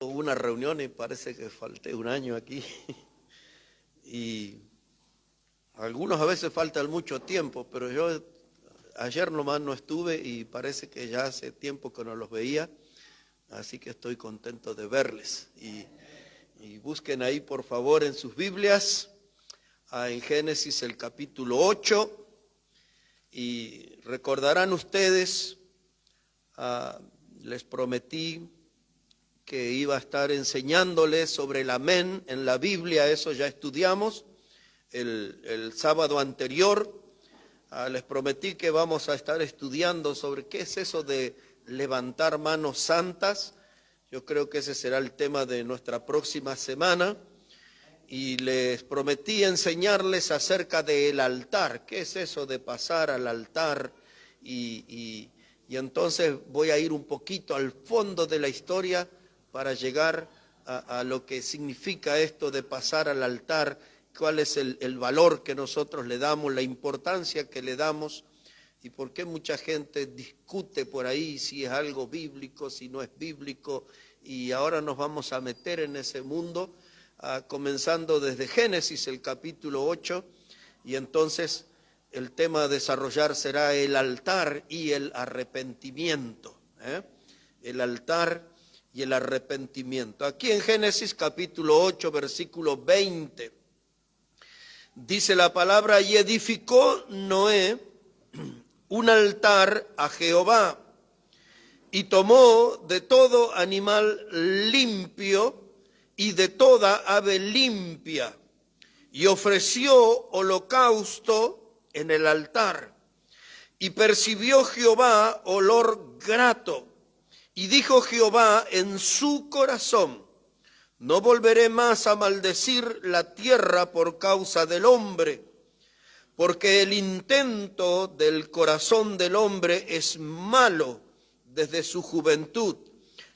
Hubo una reunión y parece que falté un año aquí y algunos a veces faltan mucho tiempo, pero yo ayer nomás no estuve y parece que ya hace tiempo que no los veía, así que estoy contento de verles. Y busquen ahí por favor en sus Biblias, en Génesis el capítulo 8, y recordarán ustedes, les prometí que iba a estar enseñándoles sobre el amén en la Biblia. Eso ya estudiamos el sábado anterior. Les prometí que vamos a estar estudiando sobre qué es eso de levantar manos santas. Yo creo que ese será el tema de nuestra próxima semana. Y les prometí enseñarles acerca del altar. ¿Qué es eso de pasar al altar? Y entonces voy a ir un poquito al fondo de la historia para llegar a lo que significa esto de pasar al altar, cuál es el valor que nosotros le damos, la importancia que le damos y por qué mucha gente discute por ahí si es algo bíblico, si no es bíblico, y ahora nos vamos a meter en ese mundo, comenzando desde Génesis el capítulo 8, y entonces el tema a desarrollar será el altar y el arrepentimiento, el altar y el arrepentimiento. Aquí en Génesis capítulo 8, versículo 20, dice la palabra: y edificó Noé un altar a Jehová, y tomó de todo animal limpio y de toda ave limpia, y ofreció holocausto en el altar. Y percibió Jehová olor grato. Y dijo Jehová en su corazón: no volveré más a maldecir la tierra por causa del hombre, porque el intento del corazón del hombre es malo desde su juventud,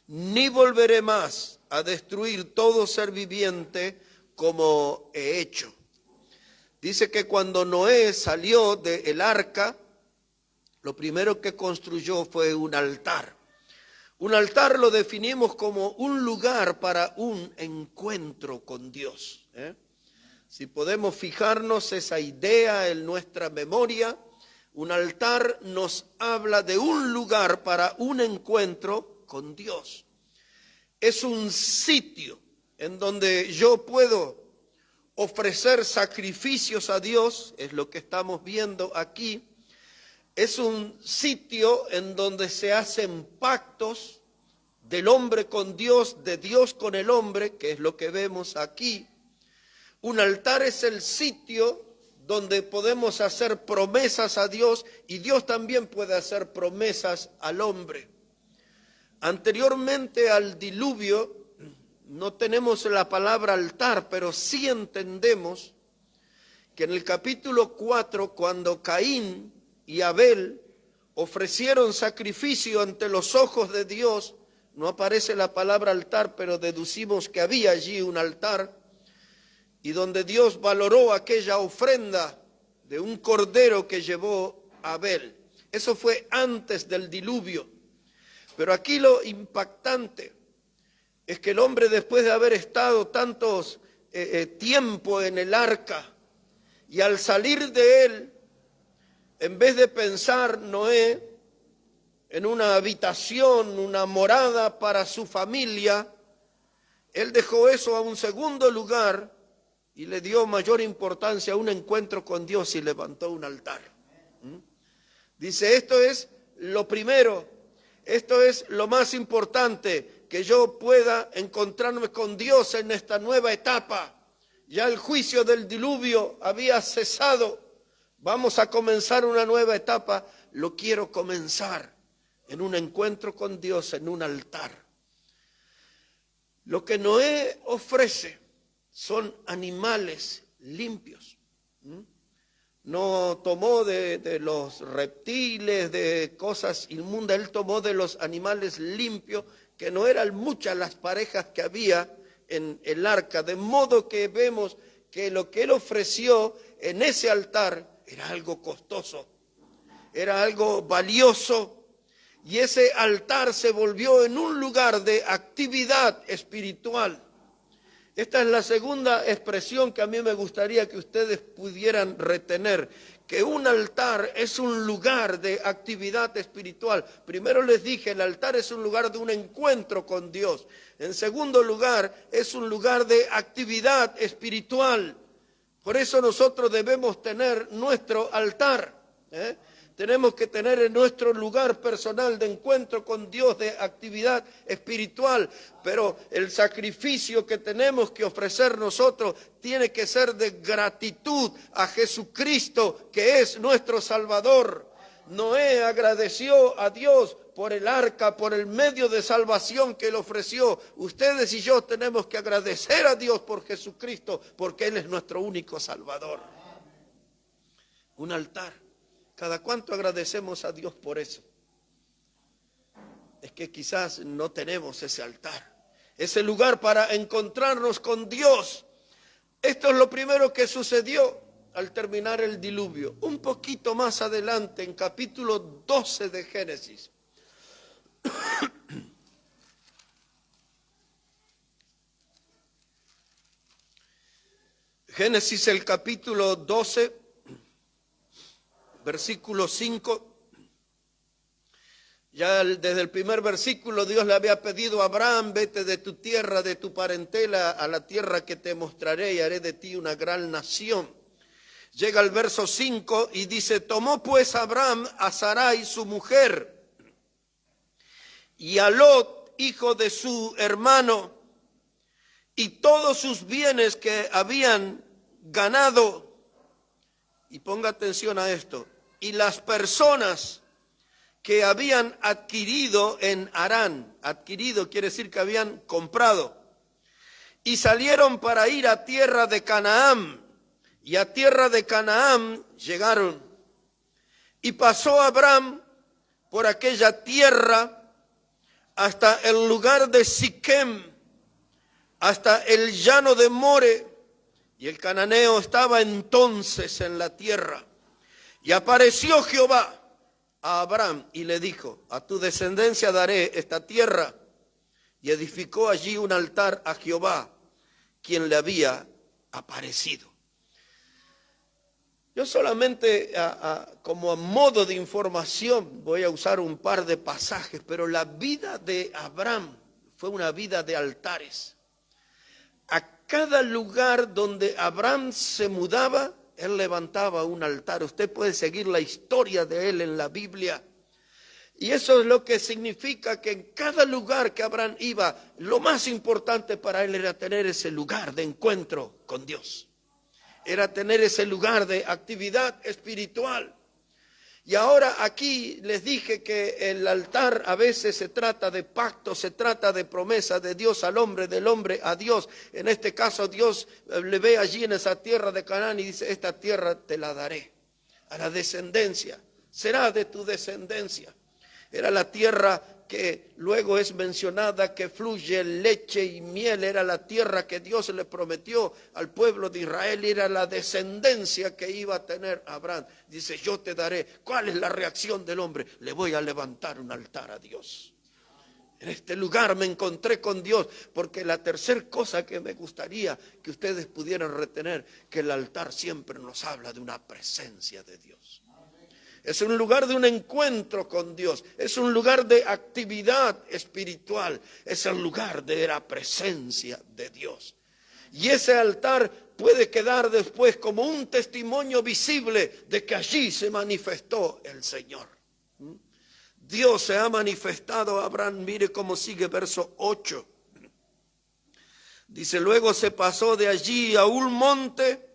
ni volveré más a destruir todo ser viviente como he hecho. Dice que cuando Noé salió del arca, lo primero que construyó fue un altar. Un altar lo definimos como un lugar para un encuentro con Dios. Si podemos fijarnos esa idea en nuestra memoria, un altar nos habla de un lugar para un encuentro con Dios. Es un sitio en donde yo puedo ofrecer sacrificios a Dios, es lo que estamos viendo aquí. Es un sitio en donde se hacen pactos del hombre con Dios, de Dios con el hombre, que es lo que vemos aquí. Un altar es el sitio donde podemos hacer promesas a Dios y Dios también puede hacer promesas al hombre. Anteriormente al diluvio no tenemos la palabra altar, pero sí entendemos que en el capítulo 4, cuando Caín y Abel ofrecieron sacrificio ante los ojos de Dios, no aparece la palabra altar, pero deducimos que había allí un altar, y donde Dios valoró aquella ofrenda de un cordero que llevó Abel. Eso fue antes del diluvio. Pero aquí lo impactante es que el hombre, después de haber estado tantos tiempo en el arca, y al salir de él, en vez de pensar Noé en una habitación, una morada para su familia, él dejó eso a un segundo lugar y le dio mayor importancia a un encuentro con Dios y levantó un altar. Dice, esto es lo primero, esto es lo más importante, que yo pueda encontrarme con Dios en esta nueva etapa. Ya el juicio del diluvio había cesado. Vamos a comenzar una nueva etapa. Lo quiero comenzar en un encuentro con Dios, en un altar. Lo que Noé ofrece son animales limpios. No tomó de los reptiles, de cosas inmundas. Él tomó de los animales limpios, que no eran muchas las parejas que había en el arca. De modo que vemos que lo que él ofreció en ese altar era algo costoso, era algo valioso, Y ese altar se volvió en un lugar de actividad espiritual. Esta es la segunda expresión que a mí me gustaría que ustedes pudieran retener, que un altar es un lugar de actividad espiritual. Primero les dije, el altar es un lugar de un encuentro con Dios. En segundo lugar, es un lugar de actividad espiritual. Por eso nosotros debemos tener nuestro altar, Tenemos que tener en nuestro lugar personal de encuentro con Dios, de actividad espiritual, pero el sacrificio que tenemos que ofrecer nosotros tiene que ser de gratitud a Jesucristo, que es nuestro Salvador. Noé agradeció a Dios por el arca, por el medio de salvación que Él ofreció. Ustedes y yo tenemos que agradecer a Dios por Jesucristo, porque Él es nuestro único Salvador. Un altar. ¿Cada cuánto agradecemos a Dios por eso? Es que quizás no tenemos ese altar, ese lugar para encontrarnos con Dios. Esto es lo primero que sucedió al terminar el diluvio. Un poquito más adelante, en capítulo 12 de Génesis. Génesis, el capítulo 12. Versículo 5, ya desde el primer versículo Dios le había pedido a Abraham: vete de tu tierra, de tu parentela, a la tierra que te mostraré y haré de ti una gran nación. Llega el verso 5 y dice: tomó pues Abraham a Sarai su mujer y a Lot, hijo de su hermano, y todos sus bienes que habían ganado. Y ponga atención a esto. Y las personas que habían adquirido en Harán, adquirido quiere decir que habían comprado, y salieron para ir a tierra de Canaán, y a tierra de Canaán llegaron. Y pasó Abraham por aquella tierra hasta el lugar de Siquem, hasta el llano de More, y el cananeo estaba entonces en la tierra. Y apareció Jehová a Abraham y le dijo: a tu descendencia daré esta tierra. Y edificó allí un altar a Jehová, quien le había aparecido. Yo solamente como a modo de información voy a usar un par de pasajes, pero la vida de Abraham fue una vida de altares. A cada lugar donde Abraham se mudaba, él levantaba un altar. Usted puede seguir la historia de él en la Biblia. Y eso es lo que significa que en cada lugar que Abraham iba, lo más importante para él era tener ese lugar de encuentro con Dios. Era tener ese lugar de actividad espiritual. Y ahora aquí les dije que el altar a veces se trata de pacto, se trata de promesa de Dios al hombre, del hombre a Dios. En este caso Dios le ve allí en esa tierra de Canaán y dice: esta tierra te la daré a la descendencia, será de tu descendencia. Era la tierra que luego es mencionada que fluye leche y miel. Era la tierra que Dios le prometió al pueblo de Israel, era la descendencia que iba a tener Abraham. Dice: yo te daré. ¿Cuál es la reacción del hombre? Le voy a levantar un altar a Dios. En este lugar me encontré con Dios, porque la tercera cosa que me gustaría que ustedes pudieran retener, que el altar siempre nos habla de una presencia de Dios. Es un lugar de un encuentro con Dios, es un lugar de actividad espiritual, es el lugar de la presencia de Dios. Y ese altar puede quedar después como un testimonio visible de que allí se manifestó el Señor. Dios se ha manifestado a Abraham. Mire cómo sigue verso 8. Dice: luego se pasó de allí a un monte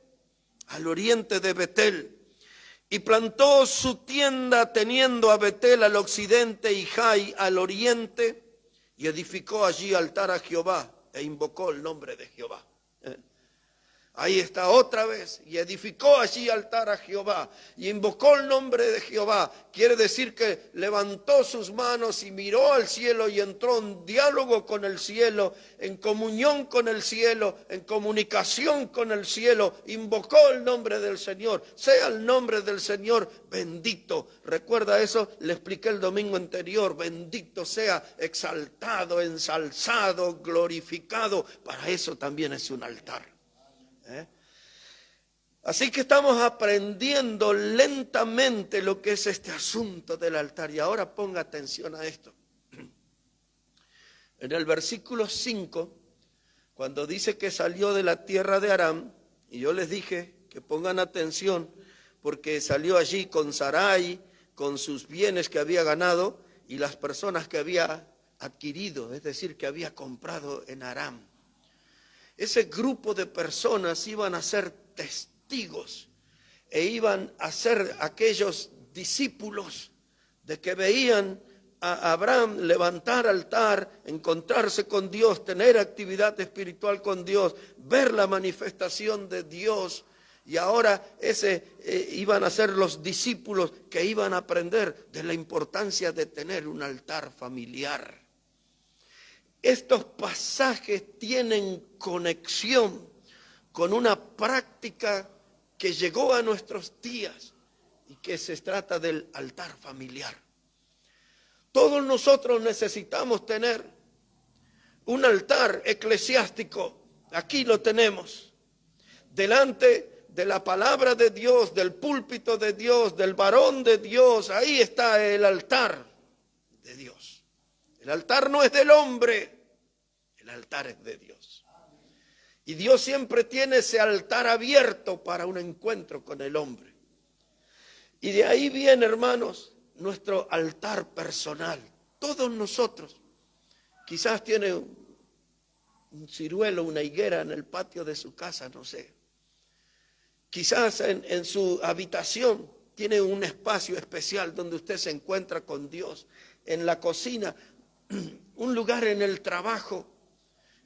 al oriente de Betel, y plantó su tienda teniendo a Betel al occidente y Jai al oriente, y edificó allí altar a Jehová e invocó el nombre de Jehová. Ahí está otra vez, y edificó allí altar a Jehová, y invocó el nombre de Jehová. Quiere decir que levantó sus manos y miró al cielo y entró en diálogo con el cielo, en comunión con el cielo, en comunicación con el cielo. Invocó el nombre del Señor. Sea el nombre del Señor bendito. ¿Recuerda eso? Le expliqué el domingo anterior. Bendito sea, exaltado, ensalzado, glorificado. Para eso también es un altar. Así que estamos aprendiendo lentamente lo que es este asunto del altar. Y ahora ponga atención a esto. En el versículo 5, cuando dice que salió de la tierra de Aram, y yo les dije que pongan atención, porque salió allí con Sarai, con sus bienes que había ganado, y las personas que había adquirido, es decir, que había comprado en Aram. Ese grupo de personas iban a ser testigos e iban a ser aquellos discípulos de que veían a Abraham levantar altar, encontrarse con Dios, tener actividad espiritual con Dios, ver la manifestación de Dios. Y ahora iban a ser los discípulos que iban a aprender de la importancia de tener un altar familiar. Estos pasajes tienen conexión con una práctica que llegó a nuestros días y que se trata del altar familiar. Todos nosotros necesitamos tener un altar eclesiástico. Aquí lo tenemos, delante de la palabra de Dios, del púlpito de Dios, del varón de Dios. Ahí está el altar de Dios. El altar no es del hombre, el altar es de Dios. Y Dios siempre tiene ese altar abierto para un encuentro con el hombre. Y de ahí viene, hermanos, nuestro altar personal. Todos nosotros, quizás tiene un ciruelo, una higuera en el patio de su casa, no sé. Quizás en su habitación tiene un espacio especial donde usted se encuentra con Dios. En la cocina, un lugar en el trabajo,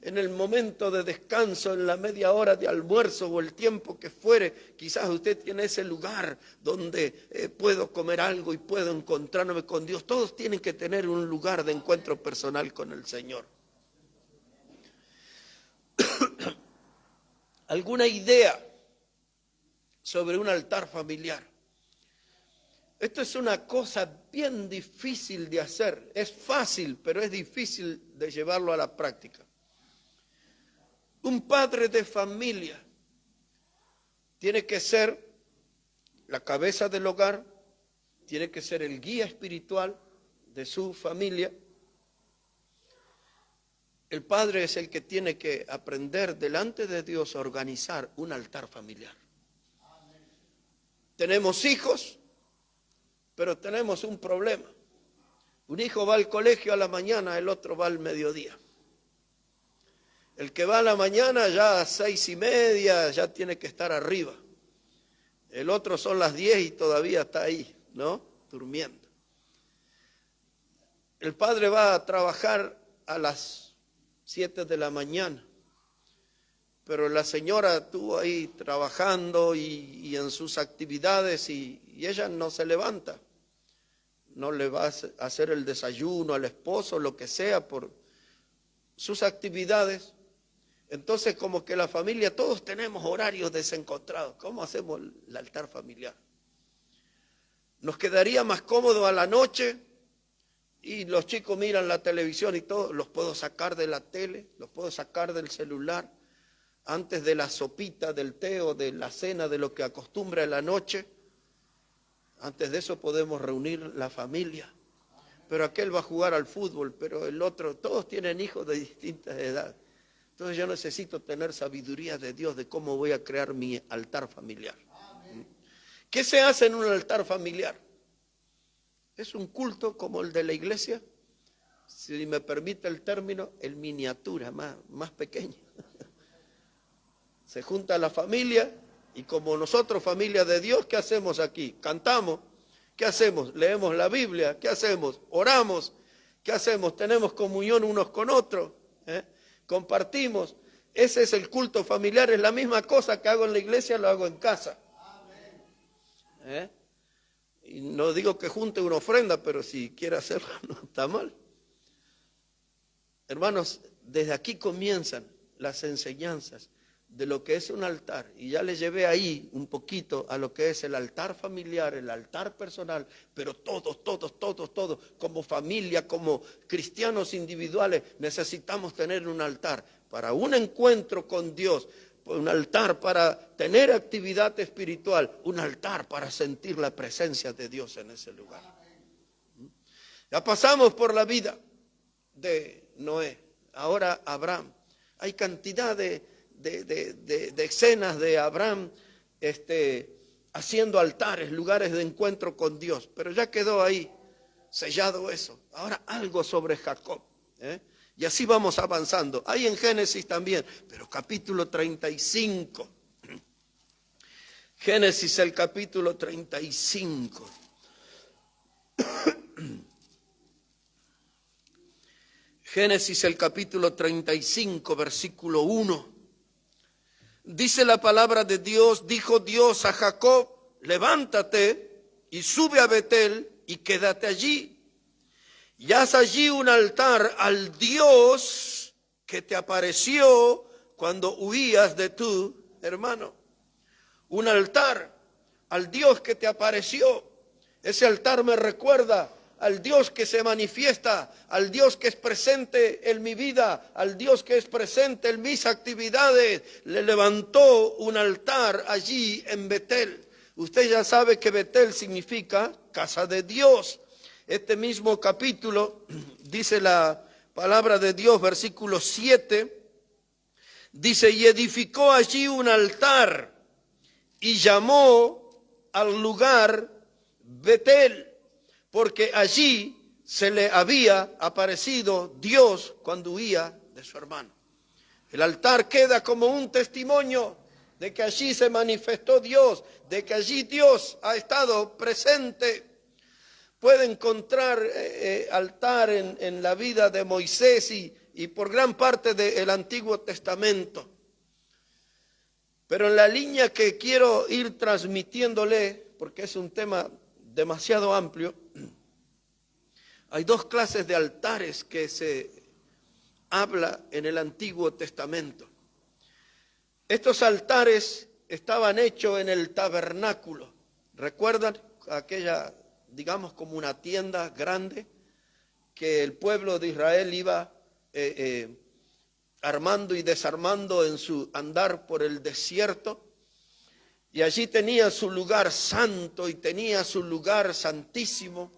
en el momento de descanso, en la media hora de almuerzo o el tiempo que fuere. Quizás usted tiene ese lugar donde puedo comer algo y puedo encontrarme con Dios. Todos tienen que tener un lugar de encuentro personal con el Señor. ¿Alguna idea sobre un altar familiar? Esto es una cosa bien difícil de hacer. Es fácil, pero es difícil de llevarlo a la práctica. Un padre de familia tiene que ser la cabeza del hogar, tiene que ser el guía espiritual de su familia. El padre es el que tiene que aprender delante de Dios a organizar un altar familiar. Tenemos hijos, pero tenemos un problema. Un hijo va al colegio a la mañana, el otro va al mediodía. El que va a la mañana ya a 6:30 ya tiene que estar arriba. El otro son las 10 y todavía está ahí, ¿no? Durmiendo. El padre va a trabajar a las 7 de la mañana, pero la señora estuvo ahí trabajando y en sus actividades y ella no se levanta. No le va a hacer el desayuno al esposo, lo que sea, por sus actividades. Entonces, como que la familia, todos tenemos horarios desencontrados. ¿Cómo hacemos el altar familiar? Nos quedaría más cómodo a la noche y los chicos miran la televisión y todo. Los puedo sacar de la tele, los puedo sacar del celular antes de la sopita, del té o de la cena, de lo que acostumbra en la noche. Antes de eso podemos reunir la familia. Pero aquel va a jugar al fútbol, pero el otro, todos tienen hijos de distintas edades. Entonces yo necesito tener sabiduría de Dios de cómo voy a crear mi altar familiar. ¿Qué se hace en un altar familiar? Es un culto como el de la iglesia, si me permite el término, en miniatura, más pequeño. Se junta la familia y como nosotros, familia de Dios, ¿qué hacemos aquí? Cantamos. ¿Qué hacemos? Leemos la Biblia. ¿Qué hacemos? Oramos. ¿Qué hacemos? Tenemos comunión unos con otros. Compartimos. ese es el culto familiar, es la misma cosa que hago en la iglesia, lo hago en casa. Y no digo que junte una ofrenda, pero si quiere hacerlo no está mal. Hermanos, desde aquí comienzan las enseñanzas de lo que es un altar, y ya les llevé ahí un poquito a lo que es el altar familiar, el altar personal, pero todos, como familia, como cristianos individuales, necesitamos tener un altar para un encuentro con Dios, un altar para tener actividad espiritual, un altar para sentir la presencia de Dios en ese lugar. Ya pasamos por la vida de Noé, ahora Abraham. Hay cantidad de escenas de Abraham haciendo altares, lugares de encuentro con Dios, pero ya quedó ahí sellado eso. Ahora algo sobre Jacob, y así vamos avanzando. Hay en Génesis también, pero capítulo 35. Génesis, el capítulo 35. Génesis, el capítulo 35, versículo 1. Dice la palabra de Dios, dijo Dios a Jacob, levántate y sube a Betel y quédate allí. Y haz allí un altar al Dios que te apareció cuando huías de tu hermano. Un altar al Dios que te apareció. Ese altar me recuerda al Dios que se manifiesta, al Dios que es presente en mi vida, al Dios que es presente en mis actividades. Le levantó un altar allí en Betel. Usted ya sabe que Betel significa casa de Dios. Este mismo capítulo, dice la palabra de Dios, versículo 7, dice, y edificó allí un altar y llamó al lugar Betel, porque allí se le había aparecido Dios cuando huía de su hermano. El altar queda como un testimonio de que allí se manifestó Dios, de que allí Dios ha estado presente. Puede encontrar altar en la vida de Moisés y por gran parte del Antiguo Testamento. Pero en la línea que quiero ir transmitiéndole, porque es un tema demasiado amplio, hay dos clases de altares que se habla en el Antiguo Testamento. Estos altares estaban hechos en el tabernáculo. ¿Recuerdan aquella, digamos, como una tienda grande que el pueblo de Israel iba armando y desarmando en su andar por el desierto? Y allí tenía su lugar santo y tenía su lugar santísimo.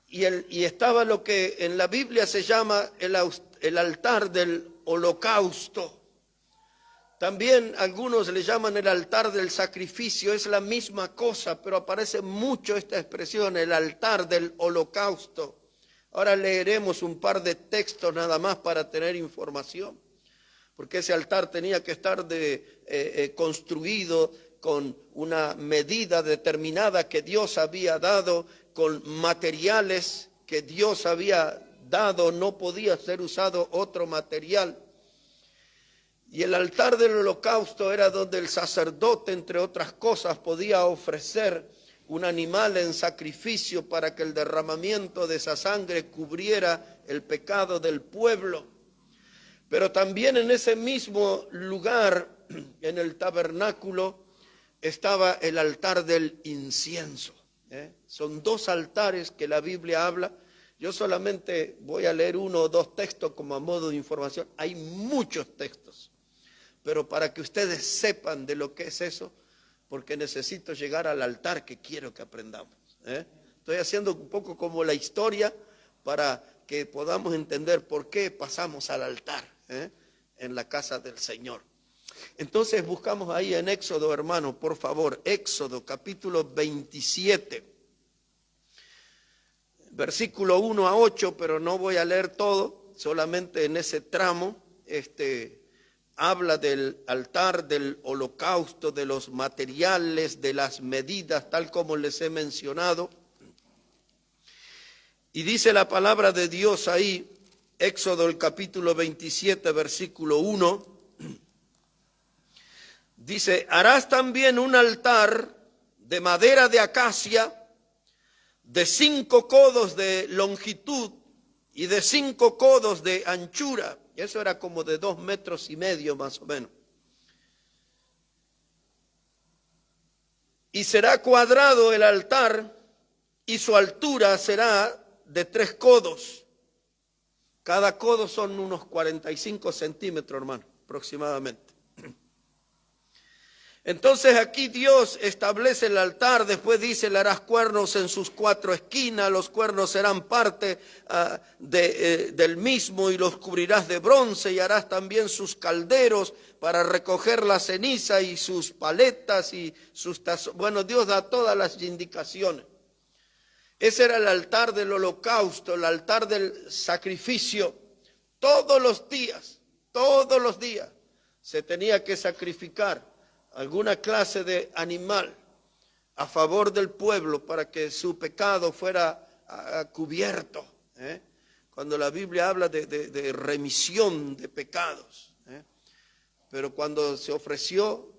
Y estaba lo que en la Biblia se llama el altar del holocausto. También algunos le llaman el altar del sacrificio, es la misma cosa, pero aparece mucho esta expresión, el altar del holocausto. Ahora leeremos un par de textos nada más para tener información, porque ese altar tenía que estar construido con una medida determinada que Dios había dado, con materiales que Dios había dado, no podía ser usado otro material. Y el altar del holocausto era donde el sacerdote, entre otras cosas, podía ofrecer un animal en sacrificio para que el derramamiento de esa sangre cubriera el pecado del pueblo. Pero también en ese mismo lugar, en el tabernáculo, estaba el altar del incienso. Son dos altares que la Biblia habla. Yo solamente voy a leer uno o dos textos como a modo de información. Hay muchos textos, pero para que ustedes sepan de lo que es eso, porque necesito llegar al altar que quiero que aprendamos. Estoy haciendo un poco como la historia para que podamos entender por qué pasamos al altar en la casa del Señor. Entonces buscamos ahí en Éxodo, hermano, por favor, Éxodo capítulo 27, versículo 1 a 8, pero no voy a leer todo, solamente en ese tramo, habla del altar, del holocausto, de los materiales, de las medidas, tal como les he mencionado. Y dice la palabra de Dios ahí, Éxodo el capítulo 27, versículo 1, Dice, harás también un altar de madera de acacia de 5 codos de longitud y de 5 codos de anchura. Eso era como de 2,5 metros más o menos. Y será cuadrado el altar y su altura será de 3 codos. Cada codo son unos 45 centímetros, hermano, aproximadamente. Entonces aquí Dios establece el altar, después dice, le harás cuernos en sus 4 esquinas, los cuernos serán parte del mismo y los cubrirás de bronce y harás también sus calderos para recoger la ceniza y sus paletas y sus tazones. Bueno, Dios da todas las indicaciones. Ese era el altar del holocausto, el altar del sacrificio. Todos los días se tenía que sacrificar alguna clase de animal a favor del pueblo para que su pecado fuera cubierto. Cuando la Biblia habla de remisión de pecados. Pero cuando se ofreció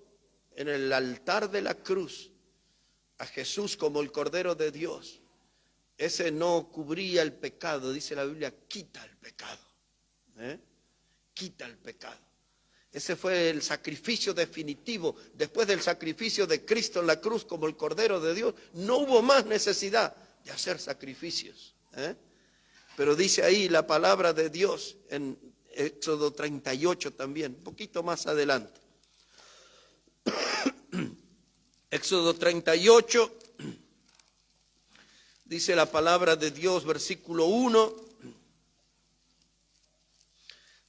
en el altar de la cruz a Jesús como el Cordero de Dios, ese no cubría el pecado, dice la Biblia, quita el pecado. Quita el pecado. Ese fue el sacrificio definitivo. Después del sacrificio de Cristo en la cruz como el Cordero de Dios, no hubo más necesidad de hacer sacrificios. Pero dice ahí la palabra de Dios en Éxodo 38 también, un poquito más adelante. Éxodo 38, dice la palabra de Dios, versículo 1.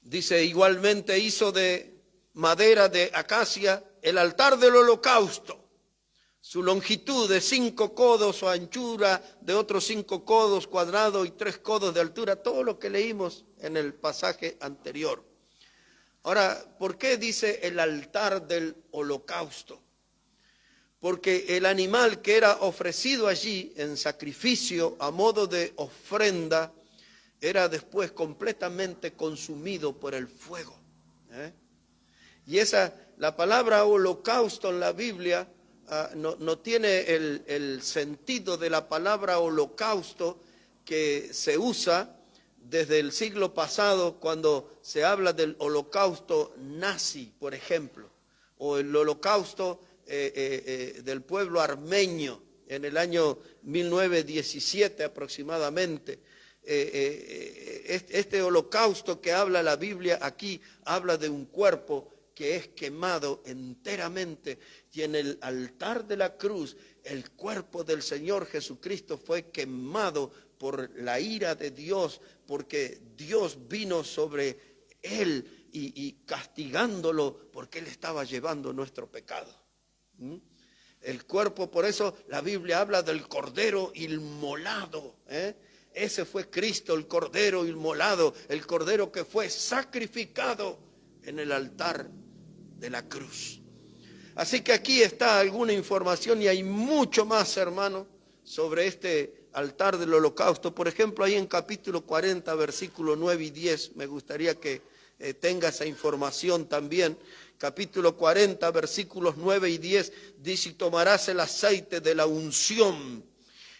Dice, igualmente hizo de madera de acacia el altar del holocausto, su longitud de 5 codos, su anchura de otros 5 codos cuadrados y 3 codos de altura, todo lo que leímos en el pasaje anterior. Ahora, ¿por qué dice el altar del holocausto? Porque el animal que era ofrecido allí en sacrificio a modo de ofrenda era después completamente consumido por el fuego. Y la palabra holocausto en la Biblia no tiene el sentido de la palabra holocausto que se usa desde el siglo pasado cuando se habla del holocausto nazi, por ejemplo, o el holocausto del pueblo armenio en el año 1917 aproximadamente. Este holocausto que habla la Biblia aquí habla de un cuerpo que es quemado enteramente, y en el altar de la cruz el cuerpo del Señor Jesucristo fue quemado por la ira de Dios, porque Dios vino sobre él y castigándolo porque él estaba llevando nuestro pecado. El cuerpo, por eso la Biblia habla del cordero inmolado. Ese fue Cristo, el cordero inmolado, el cordero que fue sacrificado en el altar de la cruz. Así que aquí está alguna información y hay mucho más, hermano, sobre este altar del holocausto. Por ejemplo, ahí en capítulo 40, versículos 9 y 10, me gustaría que tenga esa información también. Capítulo 40, versículos 9 y 10, dice, y tomarás el aceite de la unción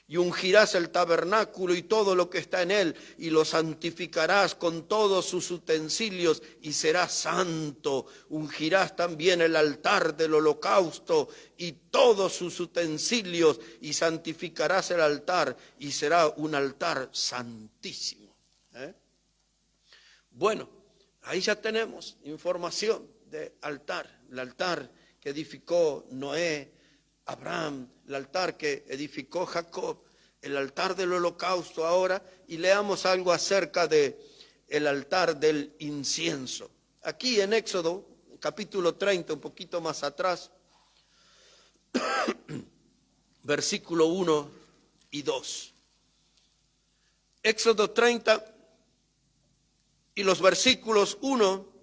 y ungirás el tabernáculo y todo lo que está en él, y lo santificarás con todos sus utensilios, y será santo. Ungirás también el altar del holocausto y todos sus utensilios, y santificarás el altar, y será un altar santísimo. Bueno, ahí ya tenemos información de altar, el altar que edificó Noé, Abraham, el altar que edificó Jacob, el altar del holocausto ahora, y leamos algo acerca de el altar del incienso. Aquí en Éxodo, capítulo 30, un poquito más atrás, versículo 1 y 2. Éxodo 30 y los versículos 1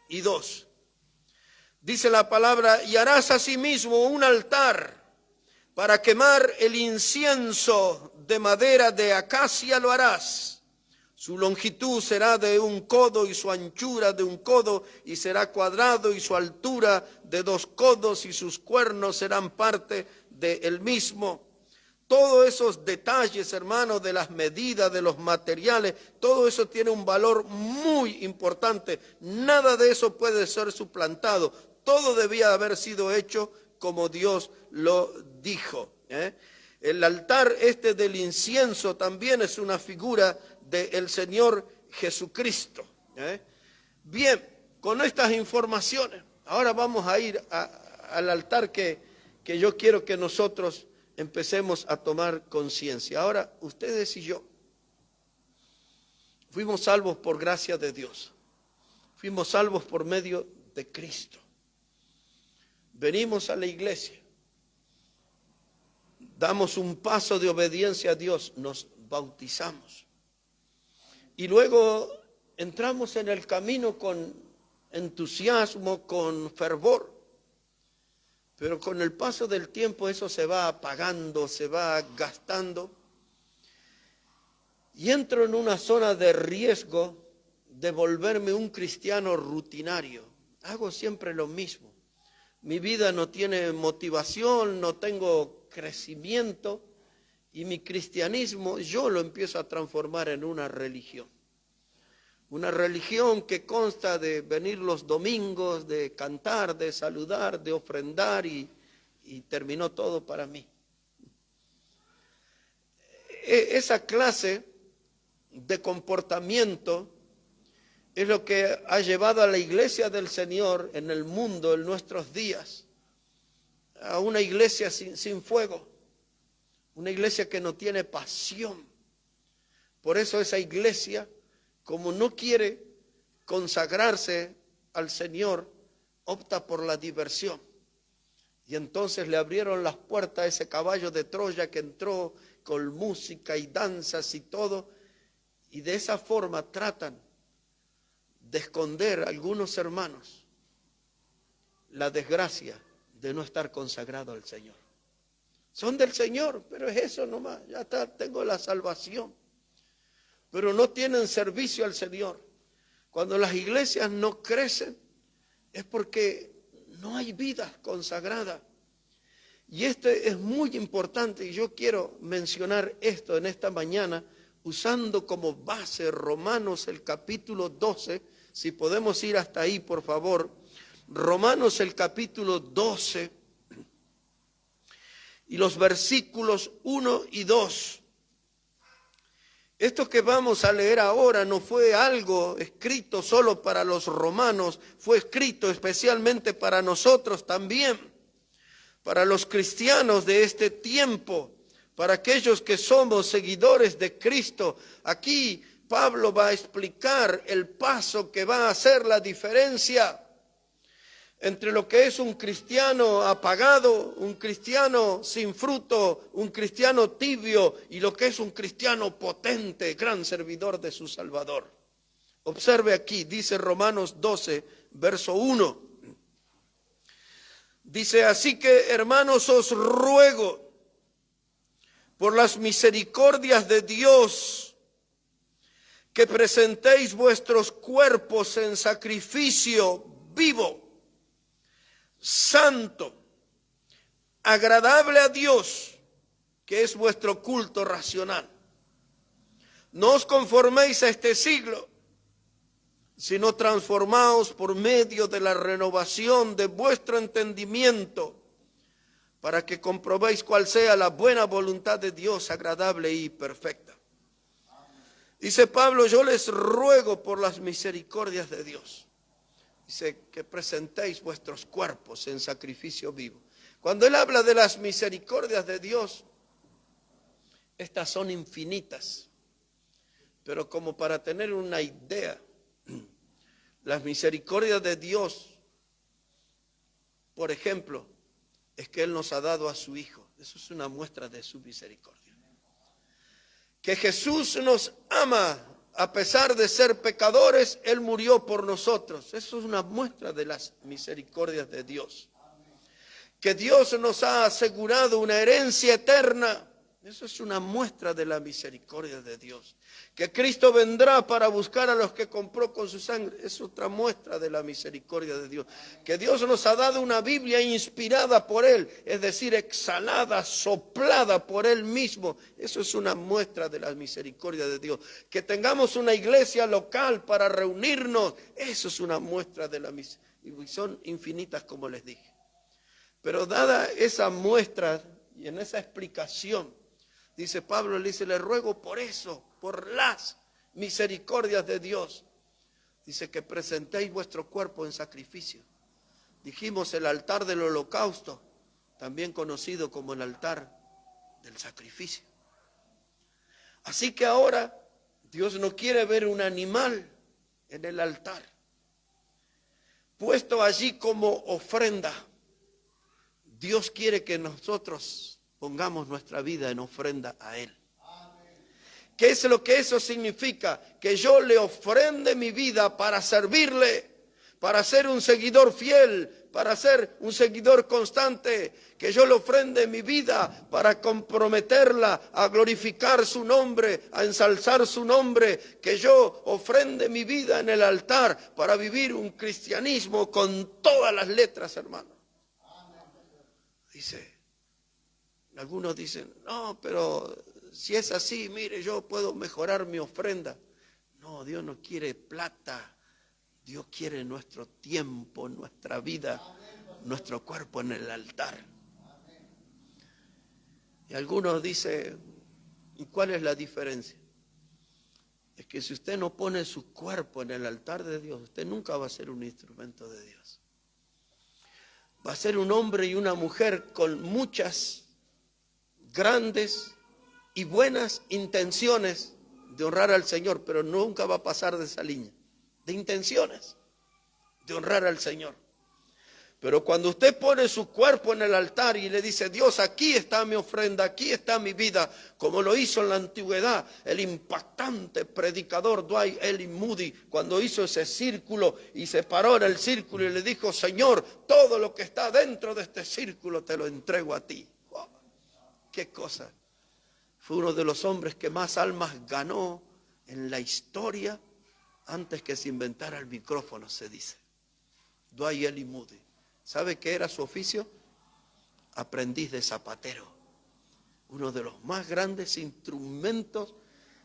y 2. Dice la palabra, y harás asimismo un altar para quemar el incienso de madera de acacia lo harás. Su longitud será de 1 codo y su anchura de 1 codo, y será cuadrado, y su altura de 2 codos, y sus cuernos serán parte del mismo. Todos esos detalles, hermanos, de las medidas, de los materiales, todo eso tiene un valor muy importante. Nada de eso puede ser suplantado. Todo debía haber sido hecho como Dios lo dijo. El altar del incienso también es una figura del Señor Jesucristo. Bien, con estas informaciones, ahora vamos a ir al altar que yo quiero que nosotros empecemos a tomar conciencia. Ahora, ustedes y yo fuimos salvos por gracia de Dios. Fuimos salvos por medio de Cristo. Venimos a la iglesia. Damos un paso de obediencia a Dios. Nos bautizamos. Y luego entramos en el camino con entusiasmo, con fervor. Pero con el paso del tiempo eso se va apagando, se va gastando. Y entro en una zona de riesgo de volverme un cristiano rutinario. Hago siempre lo mismo. Mi vida no tiene motivación, no tengo crecimiento. Y mi cristianismo yo lo empiezo a transformar en una religión. Una religión que consta de venir los domingos, de cantar, de saludar, de ofrendar y terminó todo para mí. Esa clase de comportamiento es lo que ha llevado a la iglesia del Señor en el mundo, en nuestros días, a una iglesia sin fuego, una iglesia que no tiene pasión. Por eso esa iglesia, como no quiere consagrarse al Señor, opta por la diversión. Y entonces le abrieron las puertas a ese caballo de Troya que entró con música y danzas y todo. Y de esa forma tratan de esconder a algunos hermanos la desgracia de no estar consagrado al Señor. Son del Señor, pero es eso nomás, ya está, tengo la salvación. Pero no tienen servicio al Señor. Cuando las iglesias no crecen es porque no hay vida consagrada. Y esto es muy importante y yo quiero mencionar esto en esta mañana usando como base Romanos el capítulo 12. Si podemos ir hasta ahí, por favor. Romanos el capítulo 12 y los versículos 1 y 2. Esto que vamos a leer ahora no fue algo escrito solo para los romanos, fue escrito especialmente para nosotros también, para los cristianos de este tiempo, para aquellos que somos seguidores de Cristo. Aquí Pablo va a explicar el paso que va a hacer la diferencia entre lo que es un cristiano apagado, un cristiano sin fruto, un cristiano tibio y lo que es un cristiano potente, gran servidor de su Salvador. Observe aquí, dice Romanos 12, verso 1. Dice, así que hermanos os ruego por las misericordias de Dios que presentéis vuestros cuerpos en sacrificio vivo, santo, agradable a Dios, que es vuestro culto racional. No os conforméis a este siglo, sino transformaos por medio de la renovación de vuestro entendimiento, para que comprobéis cuál sea la buena voluntad de Dios, agradable y perfecta. Dice Pablo, yo les ruego por las misericordias de Dios. Dice que presentéis vuestros cuerpos en sacrificio vivo. Cuando él habla de las misericordias de Dios, estas son infinitas. Pero como para tener una idea, las misericordias de Dios, por ejemplo, es que Él nos ha dado a su Hijo. Eso es una muestra de su misericordia. Que Jesús nos ama. A pesar de ser pecadores, Él murió por nosotros. Eso es una muestra de las misericordias de Dios. Que Dios nos ha asegurado una herencia eterna. Eso es una muestra de la misericordia de Dios. Que Cristo vendrá para buscar a los que compró con su sangre, es otra muestra de la misericordia de Dios. Que Dios nos ha dado una Biblia inspirada por Él, es decir, exhalada, soplada por Él mismo. Eso es una muestra de la misericordia de Dios. Que tengamos una iglesia local para reunirnos, eso es una muestra de la misericordia. Y son infinitas, como les dije. Pero dada esa muestra y en esa explicación, dice Pablo, le dice, le ruego por eso, por las misericordias de Dios. Dice que presentéis vuestro cuerpo en sacrificio. Dijimos el altar del holocausto, también conocido como el altar del sacrificio. Así que ahora Dios no quiere ver un animal en el altar, puesto allí como ofrenda. Dios quiere que nosotros pongamos nuestra vida en ofrenda a Él. ¿Qué es lo que eso significa? Que yo le ofrende mi vida para servirle, para ser un seguidor fiel, para ser un seguidor constante. Que yo le ofrende mi vida para comprometerla a glorificar su nombre, a ensalzar su nombre. Que yo ofrende mi vida en el altar para vivir un cristianismo con todas las letras, hermano. Dice, algunos dicen, no, pero si es así, mire, yo puedo mejorar mi ofrenda. No, Dios no quiere plata. Dios quiere nuestro tiempo, nuestra vida, nuestro cuerpo en el altar. Y algunos dicen, ¿y cuál es la diferencia? Es que si usted no pone su cuerpo en el altar de Dios, usted nunca va a ser un instrumento de Dios. Va a ser un hombre y una mujer con muchas grandes y buenas intenciones de honrar al Señor, pero nunca va a pasar de esa línea, de intenciones de honrar al Señor. Pero cuando usted pone su cuerpo en el altar y le dice, Dios, aquí está mi ofrenda, aquí está mi vida, como lo hizo en la antigüedad el impactante predicador Dwight L. Moody, cuando hizo ese círculo y se paró en el círculo y le dijo, Señor, todo lo que está dentro de este círculo te lo entrego a ti. Wow, qué cosa. Fue uno de los hombres que más almas ganó en la historia antes que se inventara el micrófono, se dice. Dwight L. Moody. ¿Sabe qué era su oficio? Aprendiz de zapatero. Uno de los más grandes instrumentos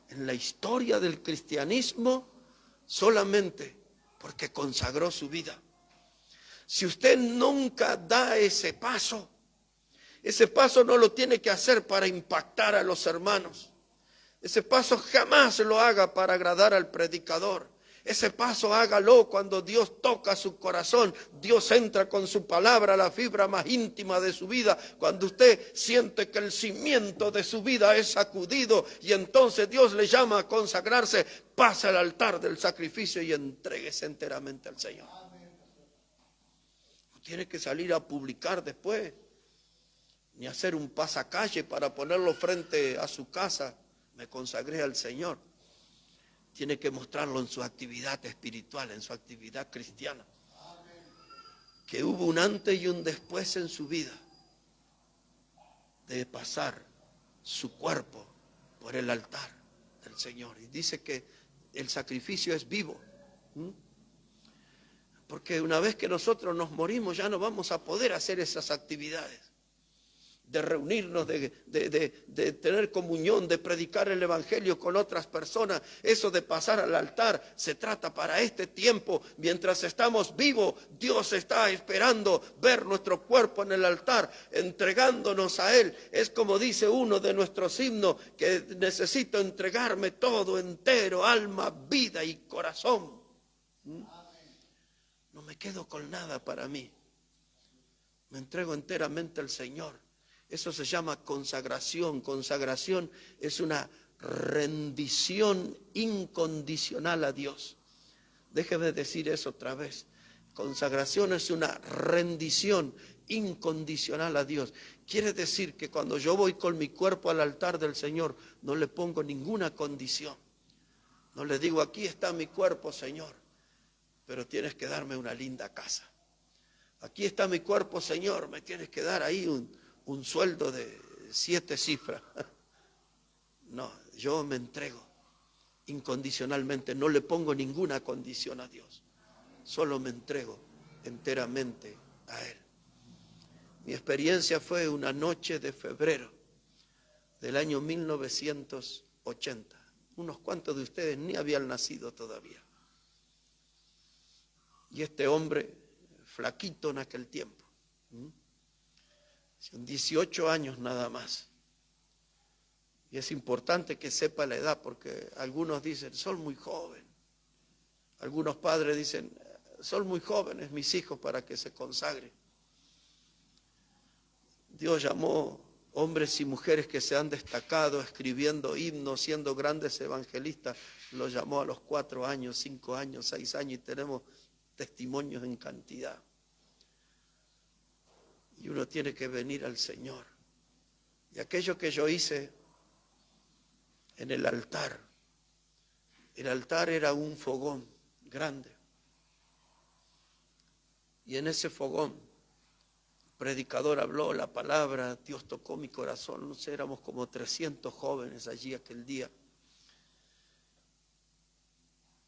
en la historia del cristianismo, solamente porque consagró su vida. Si usted nunca da ese paso no lo tiene que hacer para impactar a los hermanos. Ese paso jamás lo haga para agradar al predicador. Ese paso hágalo cuando Dios toca su corazón. Dios entra con su palabra a la fibra más íntima de su vida. Cuando usted siente que el cimiento de su vida es sacudido y entonces Dios le llama a consagrarse, pasa al altar del sacrificio y entréguese enteramente al Señor. No tiene que salir a publicar después, ni hacer un pasacalle para ponerlo frente a su casa. Me consagré al Señor. Tiene que mostrarlo en su actividad espiritual, en su actividad cristiana. Que hubo un antes y un después en su vida de pasar su cuerpo por el altar del Señor. Y dice que el sacrificio es vivo. Porque una vez que nosotros nos morimos ya no vamos a poder hacer esas actividades. De reunirnos, de tener comunión, de predicar el evangelio con otras personas. Eso de pasar al altar se trata para este tiempo. Mientras estamos vivos, Dios está esperando ver nuestro cuerpo en el altar, entregándonos a Él. Es como dice uno de nuestros himnos, que necesito entregarme todo entero, alma, vida y corazón. No me quedo con nada para mí. Me entrego enteramente al Señor. Eso se llama consagración. Consagración es una rendición incondicional a Dios. Déjeme decir eso otra vez. Consagración es una rendición incondicional a Dios. Quiere decir que cuando yo voy con mi cuerpo al altar del Señor, no le pongo ninguna condición. No le digo, aquí está mi cuerpo, Señor, pero tienes que darme una linda casa. Aquí está mi cuerpo, Señor, me tienes que dar ahí un sueldo de 7 cifras. No, yo me entrego incondicionalmente, no le pongo ninguna condición a Dios, solo me entrego enteramente a Él. Mi experiencia fue una noche de febrero del año 1980. Unos cuantos de ustedes ni habían nacido todavía. Y este hombre, flaquito en aquel tiempo, son 18 años nada más. Y es importante que sepa la edad, porque algunos dicen, son muy jóvenes. Algunos padres dicen, son muy jóvenes mis hijos para que se consagren. Dios llamó hombres y mujeres que se han destacado escribiendo himnos, siendo grandes evangelistas. Los llamó a los 4 años, 5 años, 6 años, y tenemos testimonios en cantidad. Y uno tiene que venir al Señor. Y aquello que yo hice en el altar era un fogón grande. Y en ese fogón, el predicador habló la palabra, Dios tocó mi corazón, no sé, éramos como 300 jóvenes allí aquel día.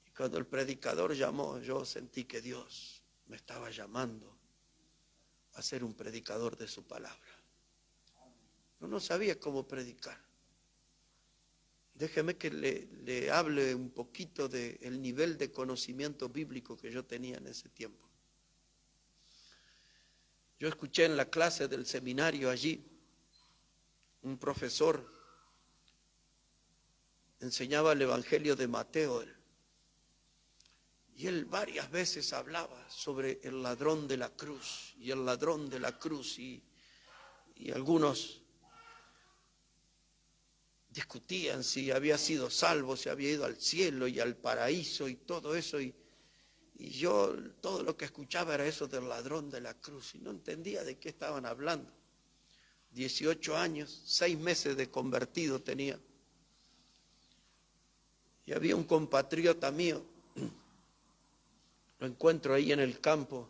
Y cuando el predicador llamó, yo sentí que Dios me estaba llamando a ser un predicador de su palabra. Yo no sabía cómo predicar. Déjeme que le hable un poquito del nivel de conocimiento bíblico que yo tenía en ese tiempo. Yo escuché en la clase del seminario allí, un profesor enseñaba el Evangelio de Mateo, y él varias veces hablaba sobre el ladrón de la cruz, y el ladrón de la cruz, y algunos discutían si había sido salvo, si había ido al cielo y al paraíso y todo eso, y yo todo lo que escuchaba era eso del ladrón de la cruz y no entendía de qué estaban hablando. 18 años, 6 meses de convertido tenía. Y había un compatriota mío, lo encuentro ahí en el campo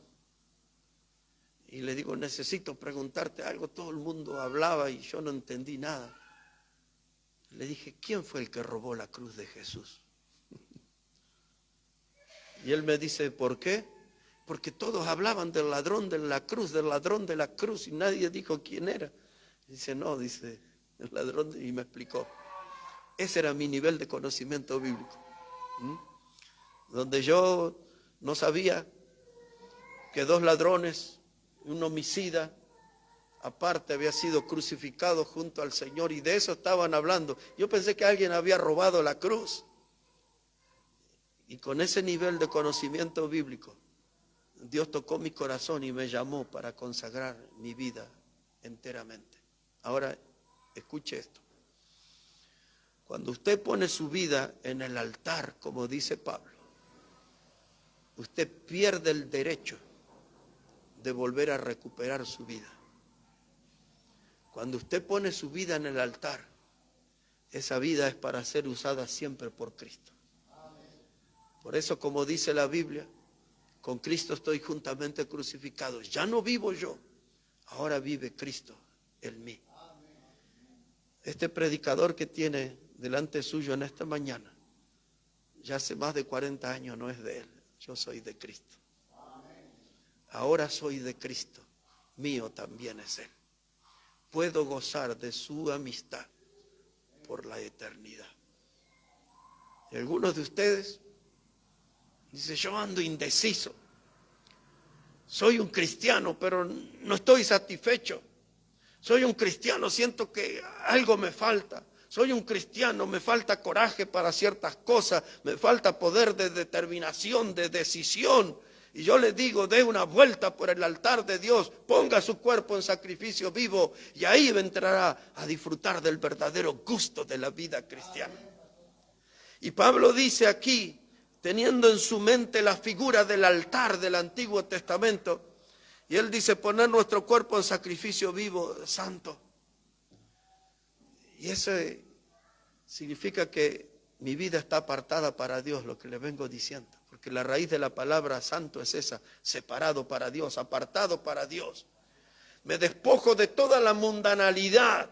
y le digo, necesito preguntarte algo. Todo el mundo hablaba y yo no entendí nada. Le dije, ¿quién fue el que robó la cruz de Jesús? Y él me dice, ¿por qué? Porque todos hablaban del ladrón de la cruz, y nadie dijo quién era. Dice, no, dice, el ladrón, y me explicó. Ese era mi nivel de conocimiento bíblico. Donde yo no sabía que 2 ladrones, un homicida, aparte había sido crucificado junto al Señor, y de eso estaban hablando. Yo pensé que alguien había robado la cruz. Y con ese nivel de conocimiento bíblico, Dios tocó mi corazón y me llamó para consagrar mi vida enteramente. Ahora, escuche esto. Cuando usted pone su vida en el altar, como dice Pablo, usted pierde el derecho de volver a recuperar su vida. Cuando usted pone su vida en el altar, esa vida es para ser usada siempre por Cristo. Por eso, como dice la Biblia, con Cristo estoy juntamente crucificado. Ya no vivo yo, ahora vive Cristo en mí. Este predicador que tiene delante suyo en esta mañana, ya hace más de 40 años no es de él, yo soy de Cristo. Ahora soy de Cristo, mío también es él. Puedo gozar de su amistad por la eternidad. Y algunos de ustedes dicen, yo ando indeciso. Soy un cristiano, pero no estoy satisfecho. Soy un cristiano, siento que algo me falta. Soy un cristiano, me falta coraje para ciertas cosas, me falta poder de determinación, de decisión. Y yo le digo, dé una vuelta por el altar de Dios, ponga su cuerpo en sacrificio vivo y ahí entrará a disfrutar del verdadero gusto de la vida cristiana. Y Pablo dice aquí, teniendo en su mente la figura del altar del Antiguo Testamento, y él dice poner nuestro cuerpo en sacrificio vivo, santo. Y eso significa que mi vida está apartada para Dios, lo que le vengo diciendo. Porque la raíz de la palabra santo es esa, separado para Dios, apartado para Dios. Me despojo de toda la mundanalidad,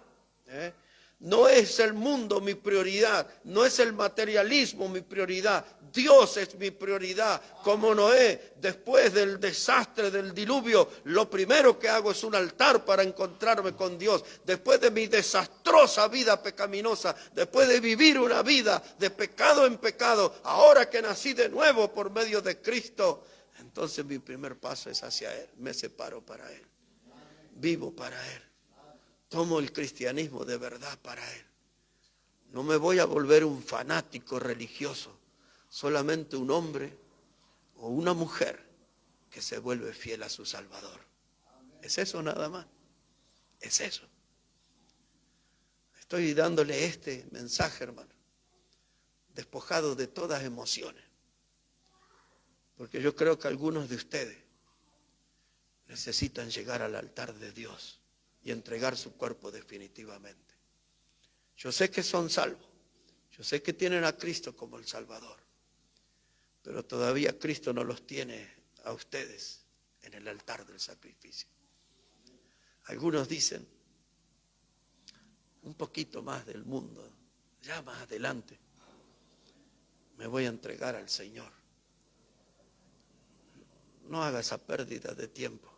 No es el mundo mi prioridad, no es el materialismo mi prioridad. Dios es mi prioridad. Como Noé, después del desastre del diluvio, lo primero que hago es un altar para encontrarme con Dios. Después de mi desastrosa vida pecaminosa, después de vivir una vida de pecado en pecado, ahora que nací de nuevo por medio de Cristo, entonces mi primer paso es hacia Él. Me separo para Él. Vivo para Él. Tomo el cristianismo de verdad para Él. No me voy a volver un fanático religioso, solamente un hombre o una mujer que se vuelve fiel a su Salvador. Es eso nada más. Es eso. Estoy dándole este mensaje, hermano, despojado de todas emociones. Porque yo creo que algunos de ustedes necesitan llegar al altar de Dios y entregar su cuerpo definitivamente. Yo sé que son salvos, yo sé que tienen a Cristo como el Salvador, pero todavía Cristo no los tiene a ustedes en el altar del sacrificio. Algunos dicen, un poquito más del mundo, ya más adelante, me voy a entregar al Señor. No haga esa pérdida de tiempo.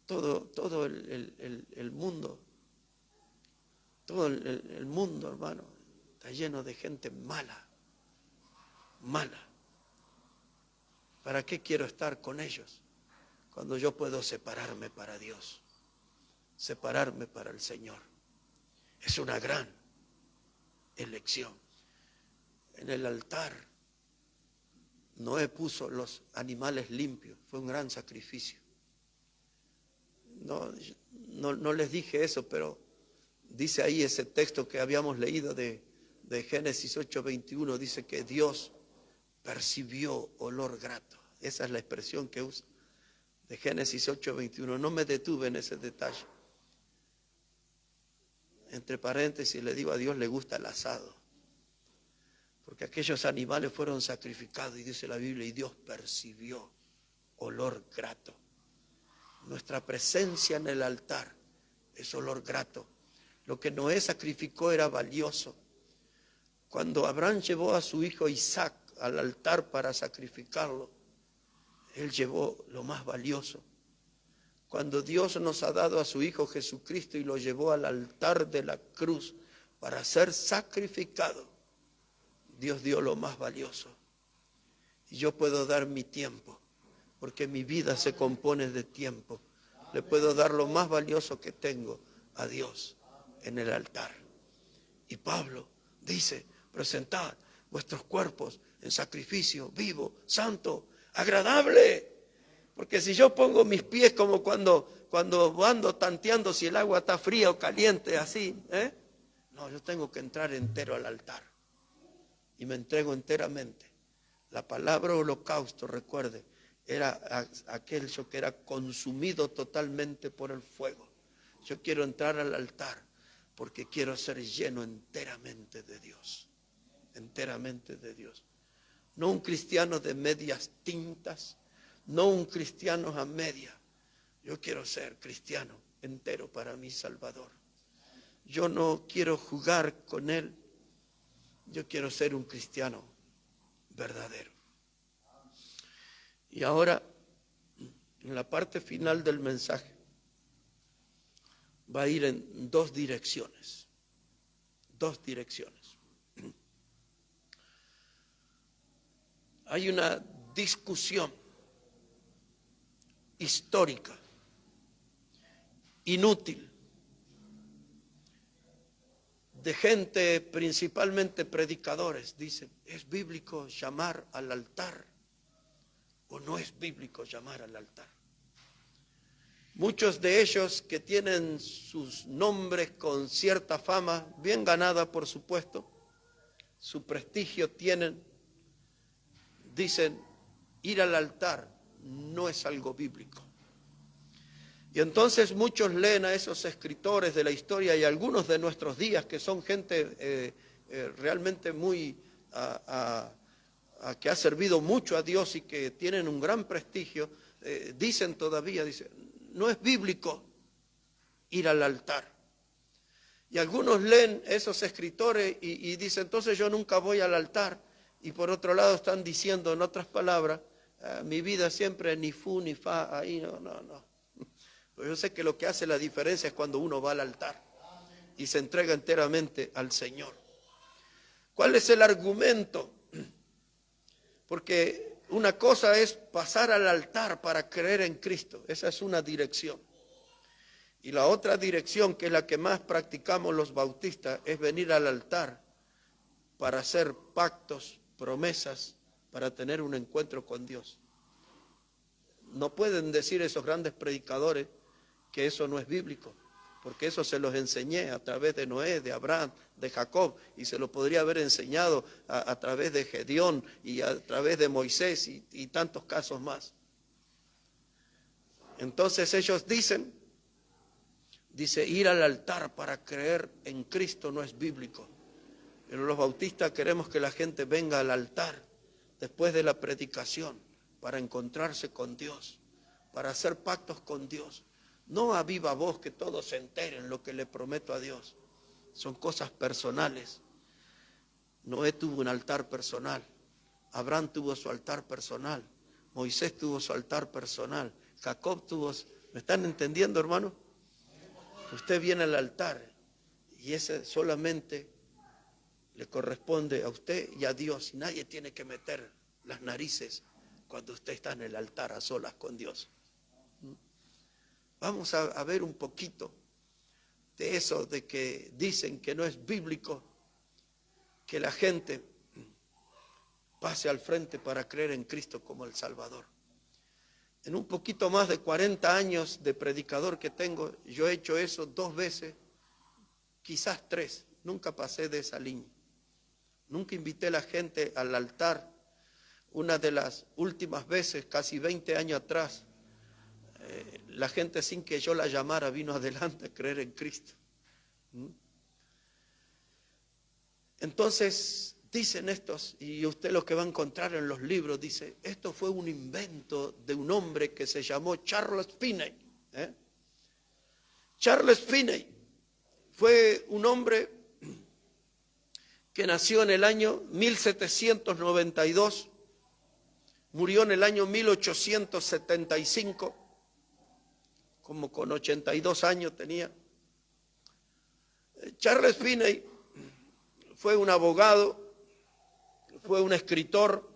Todo el mundo, todo el mundo, hermano, está lleno de gente mala. ¿Para qué quiero estar con ellos cuando yo puedo separarme para Dios, separarme para el Señor? Es una gran elección. En el altar Noé puso los animales limpios, fue un gran sacrificio. No les dije eso, pero dice ahí ese texto que habíamos leído de Génesis 8:21, dice que Dios percibió olor grato. Esa es la expresión que usa de Génesis 8:21. No me detuve en ese detalle. Entre paréntesis le digo, a Dios le gusta el asado, porque aquellos animales fueron sacrificados y dice la Biblia, y Dios percibió olor grato. Nuestra presencia en el altar es olor grato. Lo que Noé sacrificó era valioso. Cuando Abraham llevó a su hijo Isaac al altar para sacrificarlo, él llevó lo más valioso. Cuando Dios nos ha dado a su hijo Jesucristo y lo llevó al altar de la cruz para ser sacrificado, Dios dio lo más valioso. Y yo puedo dar mi tiempo, porque mi vida se compone de tiempo. Le puedo dar lo más valioso que tengo a Dios en el altar. Y Pablo dice, presentad vuestros cuerpos en sacrificio vivo, santo, agradable. Porque si yo pongo mis pies como cuando ando tanteando si el agua está fría o caliente, así, no, yo tengo que entrar entero al altar. Y me entrego enteramente. La palabra holocausto, recuerde, era aquello que era consumido totalmente por el fuego. Yo quiero entrar al altar porque quiero ser lleno enteramente de Dios. Enteramente de Dios. No un cristiano de medias tintas, no un cristiano a media. Yo quiero ser cristiano entero para mi Salvador. Yo no quiero jugar con Él. Yo quiero ser un cristiano verdadero. Y ahora, en la parte final del mensaje, va a ir en dos direcciones. Dos direcciones. Hay una discusión histórica, inútil, de gente, principalmente predicadores, dicen, ¿es bíblico llamar al altar o no es bíblico llamar al altar? Muchos de ellos que tienen sus nombres con cierta fama, bien ganada por supuesto, su prestigio tienen, dicen, ir al altar no es algo bíblico. Y entonces muchos leen a esos escritores de la historia y algunos de nuestros días que son gente realmente muy que ha servido mucho a Dios y que tienen un gran prestigio, dicen, no es bíblico ir al altar. Y algunos leen esos escritores y dicen, entonces yo nunca voy al altar. Y por otro lado están diciendo, en otras palabras, mi vida siempre ni fu ni fa, ahí no. Pero yo sé que lo que hace la diferencia es cuando uno va al altar y se entrega enteramente al Señor. ¿Cuál es el argumento? Porque una cosa es pasar al altar para creer en Cristo, esa es una dirección. Y la otra dirección, que es la que más practicamos los bautistas, es venir al altar para hacer pactos, promesas, para tener un encuentro con Dios. No pueden decir esos grandes predicadores que eso no es bíblico, porque eso se los enseñé a través de Noé, de Abraham, de Jacob, y se lo podría haber enseñado a través de Gedeón y a través de Moisés y tantos casos más. Entonces ellos dice, ir al altar para creer en Cristo no es bíblico. Pero los bautistas queremos que la gente venga al altar después de la predicación para encontrarse con Dios, para hacer pactos con Dios. No a viva voz que todos se enteren lo que le prometo a Dios. Son cosas personales. Noé tuvo un altar personal. Abraham tuvo su altar personal. Moisés tuvo su altar personal. Jacob tuvo... ¿Me están entendiendo, hermano? Usted viene al altar y ese solamente le corresponde a usted y a Dios. Y nadie tiene que meter las narices cuando usted está en el altar a solas con Dios. Vamos a ver un poquito de eso, de que dicen que no es bíblico que la gente pase al frente para creer en Cristo como el Salvador. En un poquito más de 40 años de predicador que tengo, yo he hecho eso 2 veces, quizás 3, nunca pasé de esa línea. Nunca invité a la gente al altar. Una de las últimas veces, casi 20 años atrás, la gente sin que yo la llamara vino adelante a creer en Cristo. Entonces dicen estos, y usted lo que va a encontrar en los libros, dice, esto fue un invento de un hombre que se llamó Charles Finney. Charles Finney fue un hombre que nació en el año 1792, murió en el año 1875, como con 82 años tenía. Charles Finney fue un abogado, fue un escritor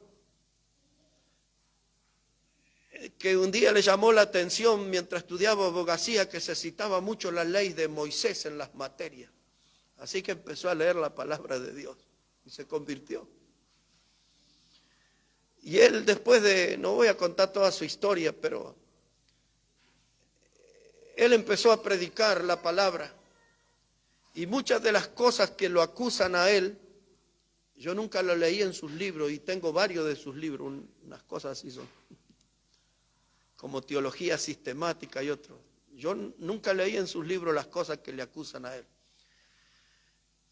que un día le llamó la atención mientras estudiaba abogacía que se citaba mucho la ley de Moisés en las materias. Así que empezó a leer la palabra de Dios y se convirtió. Y él después de, no voy a contar toda su historia, pero él empezó a predicar la palabra. Y muchas de las cosas que lo acusan a él, yo nunca lo leí en sus libros y tengo varios de sus libros, unas cosas así son, como teología sistemática y otros. Yo nunca leí en sus libros las cosas que le acusan a él.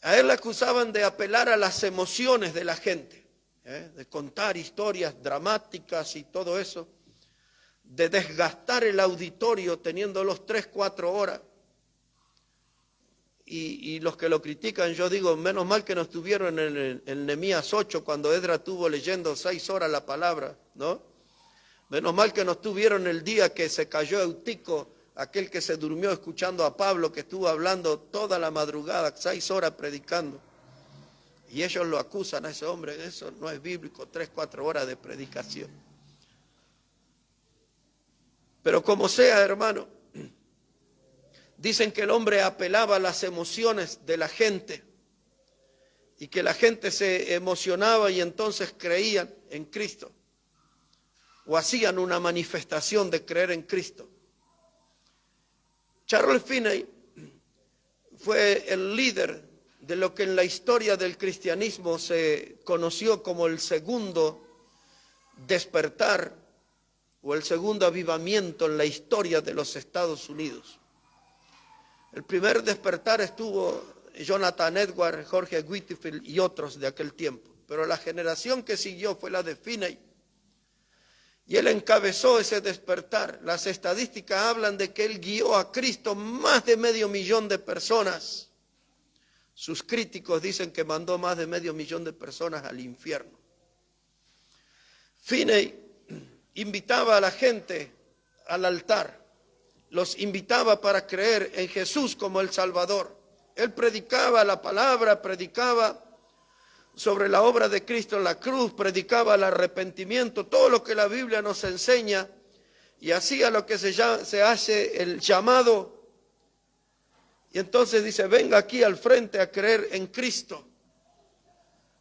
A él le acusaban de apelar a las emociones de la gente, de contar historias dramáticas y todo eso, de desgastar el auditorio teniéndolos 3-4 horas. Y los que lo critican, yo digo, menos mal que no estuvieron en Nehemías 8 cuando Esdras estuvo leyendo 6 horas la palabra, ¿no? Menos mal que no estuvieron el día que se cayó Eutico, aquel que se durmió escuchando a Pablo, que estuvo hablando toda la madrugada, 6 horas predicando. Y ellos lo acusan a ese hombre, eso no es bíblico, 3-4 horas de predicación. Pero como sea, hermano, dicen que el hombre apelaba a las emociones de la gente y que la gente se emocionaba y entonces creían en Cristo o hacían una manifestación de creer en Cristo. Charles Finney fue el líder de lo que en la historia del cristianismo se conoció como el segundo despertar o el segundo avivamiento en la historia de los Estados Unidos. El primer despertar estuvo Jonathan Edwards, Jorge Whitefield y otros de aquel tiempo, pero la generación que siguió fue la de Finney. Y él encabezó ese despertar. Las estadísticas hablan de que él guió a Cristo más de 500,000 de personas. Sus críticos dicen que mandó más de 500.000 de personas al infierno. Finney invitaba a la gente al altar, los invitaba para creer en Jesús como el Salvador. Él predicaba la palabra, predicaba sobre la obra de Cristo en la cruz, predicaba el arrepentimiento, todo lo que la Biblia nos enseña, y hacía lo que se hace el llamado. Y entonces dice, venga aquí al frente a creer en Cristo.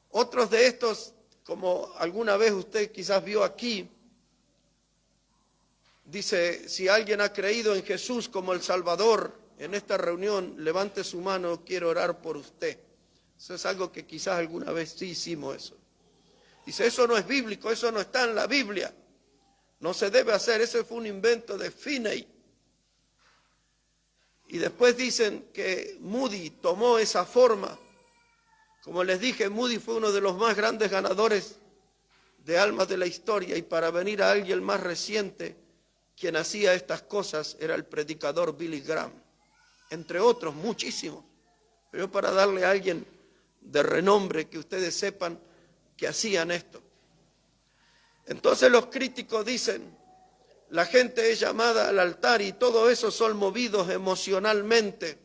Otros de estos, como alguna vez usted quizás vio aquí, dice, si alguien ha creído en Jesús como el Salvador en esta reunión, levante su mano, quiero orar por usted. Eso es algo que quizás alguna vez sí hicimos eso. Dice, eso no es bíblico, eso no está en la Biblia. No se debe hacer, ese fue un invento de Finney. Y después dicen que Moody tomó esa forma. Como les dije, Moody fue uno de los más grandes ganadores de almas de la historia, y para venir a alguien más reciente, quien hacía estas cosas era el predicador Billy Graham, entre otros muchísimos. Pero para darle a alguien de renombre que ustedes sepan que hacían esto. Entonces los críticos dicen, la gente es llamada al altar y todo eso son movidos emocionalmente,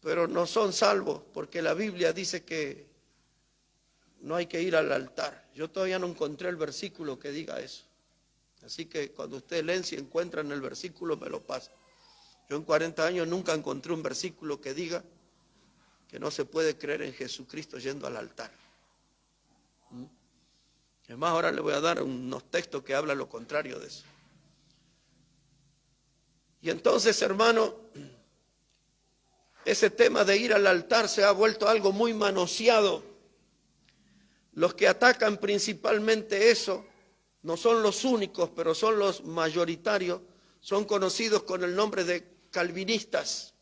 pero no son salvos, porque la Biblia dice que no hay que ir al altar. Yo todavía no encontré el versículo que diga eso. Así que cuando ustedes leen, si encuentran el versículo, me lo pasan. Yo en 40 años nunca encontré un versículo que diga que no se puede creer en Jesucristo yendo al altar. Es más, ahora le voy a dar unos textos que hablan lo contrario de eso. Y entonces, hermano, ese tema de ir al altar se ha vuelto algo muy manoseado. Los que atacan principalmente eso no son los únicos, pero son los mayoritarios, son conocidos con el nombre de calvinistas.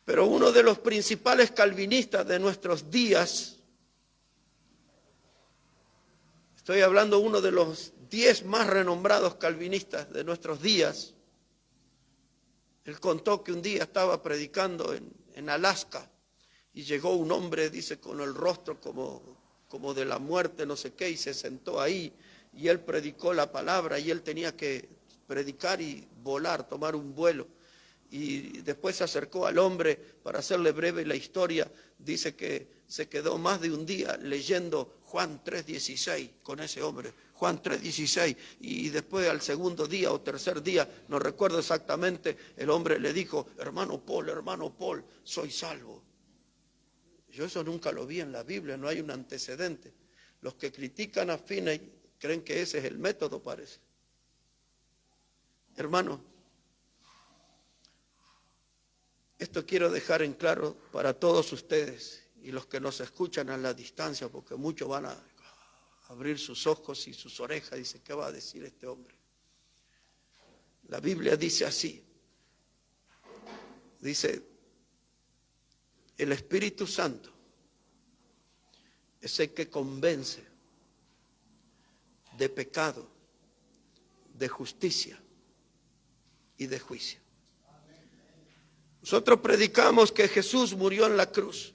Pero uno de los principales calvinistas de nuestros días, estoy hablando uno de los 10 más renombrados calvinistas de nuestros días, él contó que un día estaba predicando en Alaska y llegó un hombre, dice, con el rostro como de la muerte, no sé qué, y se sentó ahí y él predicó la palabra y él tenía que predicar y volar, tomar un vuelo. Y después se acercó al hombre, para hacerle breve la historia, dice que se quedó más de un día leyendo Juan 3:16 con ese hombre, Juan 3:16, y después al segundo día o tercer día, no recuerdo exactamente, el hombre le dijo, hermano Paul, soy salvo. Yo eso nunca lo vi en la Biblia, no hay un antecedente. Los que critican a Finney creen que ese es el método, parece. Hermano, esto quiero dejar en claro para todos ustedes y los que nos escuchan a la distancia, porque muchos van a abrir sus ojos y sus orejas y dicen, ¿qué va a decir este hombre? La Biblia dice así, dice, el Espíritu Santo es el que convence de pecado, de justicia y de juicio. Nosotros predicamos que Jesús murió en la cruz,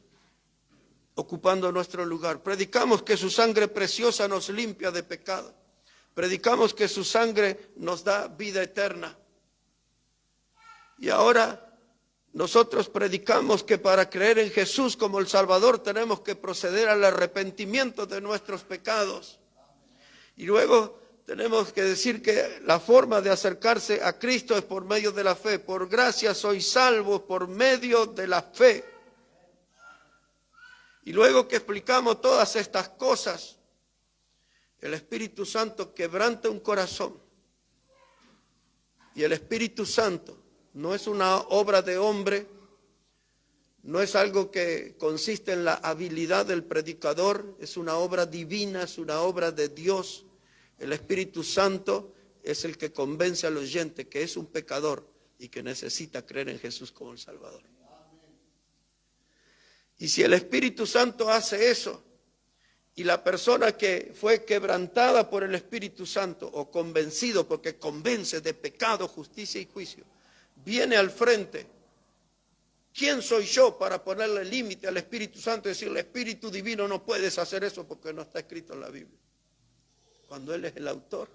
ocupando nuestro lugar. Predicamos que su sangre preciosa nos limpia de pecado. Predicamos que su sangre nos da vida eterna. Y ahora nosotros predicamos que para creer en Jesús como el Salvador tenemos que proceder al arrepentimiento de nuestros pecados. Y luego tenemos que decir que la forma de acercarse a Cristo es por medio de la fe. Por gracia sois salvos por medio de la fe. Y luego que explicamos todas estas cosas, el Espíritu Santo quebranta un corazón. Y el Espíritu Santo no es una obra de hombre, no es algo que consiste en la habilidad del predicador, es una obra divina, es una obra de Dios. El Espíritu Santo es el que convence al oyente que es un pecador y que necesita creer en Jesús como el Salvador. Y si el Espíritu Santo hace eso, y la persona que fue quebrantada por el Espíritu Santo o convencido, porque convence de pecado, justicia y juicio, viene al frente ¿Quién soy yo para ponerle límite al Espíritu Santo y decirle, Espíritu Divino, no puedes hacer eso porque no está escrito en la Biblia? Cuando Él es el autor.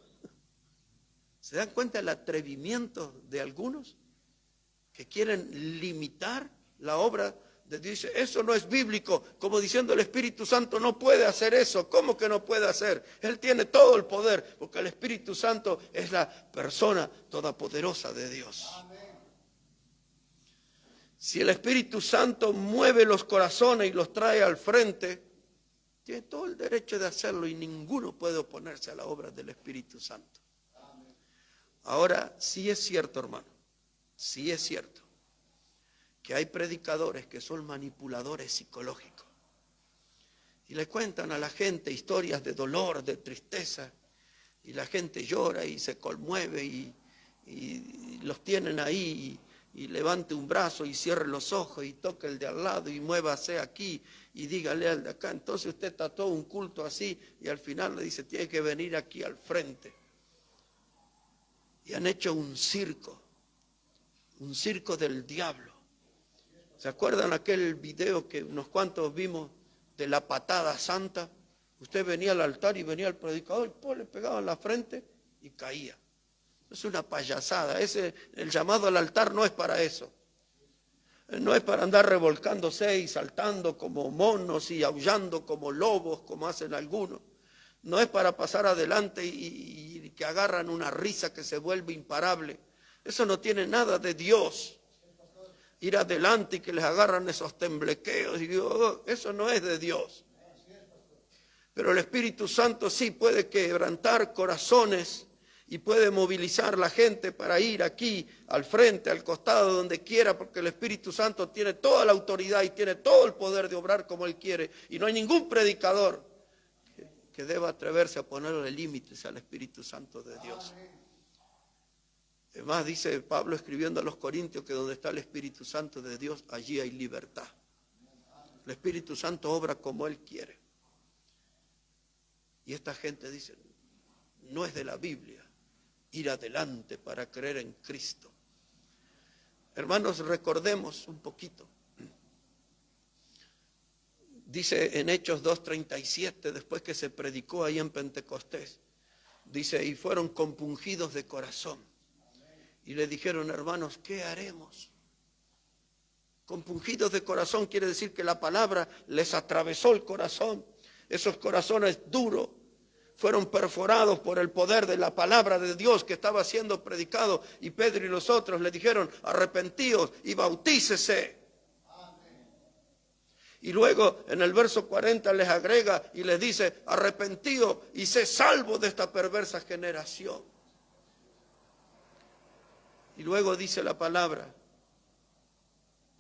¿Se dan cuenta del atrevimiento de algunos que quieren limitar la obra de Dios? Dice, eso no es bíblico, como diciendo el Espíritu Santo no puede hacer eso. ¿Cómo que no puede hacer? Él tiene todo el poder, porque el Espíritu Santo es la persona todopoderosa de Dios. Si el Espíritu Santo mueve los corazones y los trae al frente, tiene todo el derecho de hacerlo y ninguno puede oponerse a la obra del Espíritu Santo. Ahora, sí es cierto, hermano, sí es cierto que hay predicadores que son manipuladores psicológicos y le cuentan a la gente historias de dolor, de tristeza, y la gente llora y se conmueve y los tienen ahí y levante un brazo y cierre los ojos y toque el de al lado y muévase aquí y dígale al de acá. Entonces usted está todo un culto así y al final le dice, tiene que venir aquí al frente. Y han hecho un circo del diablo. ¿Se acuerdan aquel video que unos cuantos vimos de la patada santa? Usted venía al altar y venía el predicador y pues, le pegaba en la frente y caía. Es una payasada. El llamado al altar no es para eso. No es para andar revolcándose y saltando como monos y aullando como lobos, como hacen algunos. No es para pasar adelante y que agarran una risa que se vuelve imparable. Eso no tiene nada de Dios. Ir adelante y que les agarran esos temblequeos. Y digo, eso no es de Dios. Pero el Espíritu Santo sí puede quebrantar corazones y puede movilizar la gente para ir aquí, al frente, al costado, donde quiera, porque el Espíritu Santo tiene toda la autoridad y tiene todo el poder de obrar como Él quiere. Y no hay ningún predicador que deba atreverse a ponerle límites al Espíritu Santo de Dios. Además, dice Pablo escribiendo a los Corintios que donde está el Espíritu Santo de Dios, allí hay libertad. El Espíritu Santo obra como Él quiere. Y esta gente dice, no es de la Biblia ir adelante para creer en Cristo. Hermanos, recordemos un poquito. Dice en Hechos 2:37, después que se predicó ahí en Pentecostés, dice, y fueron compungidos de corazón. Y le dijeron, hermanos, ¿qué haremos? Compungidos de corazón quiere decir que la palabra les atravesó el corazón. Esos corazones duros fueron perforados por el poder de la palabra de Dios que estaba siendo predicado. Y Pedro y los otros le dijeron, arrepentíos y bautícese. Y luego en el verso 40 les agrega y les dice, arrepentíos y sé salvo de esta perversa generación. Y luego dice la palabra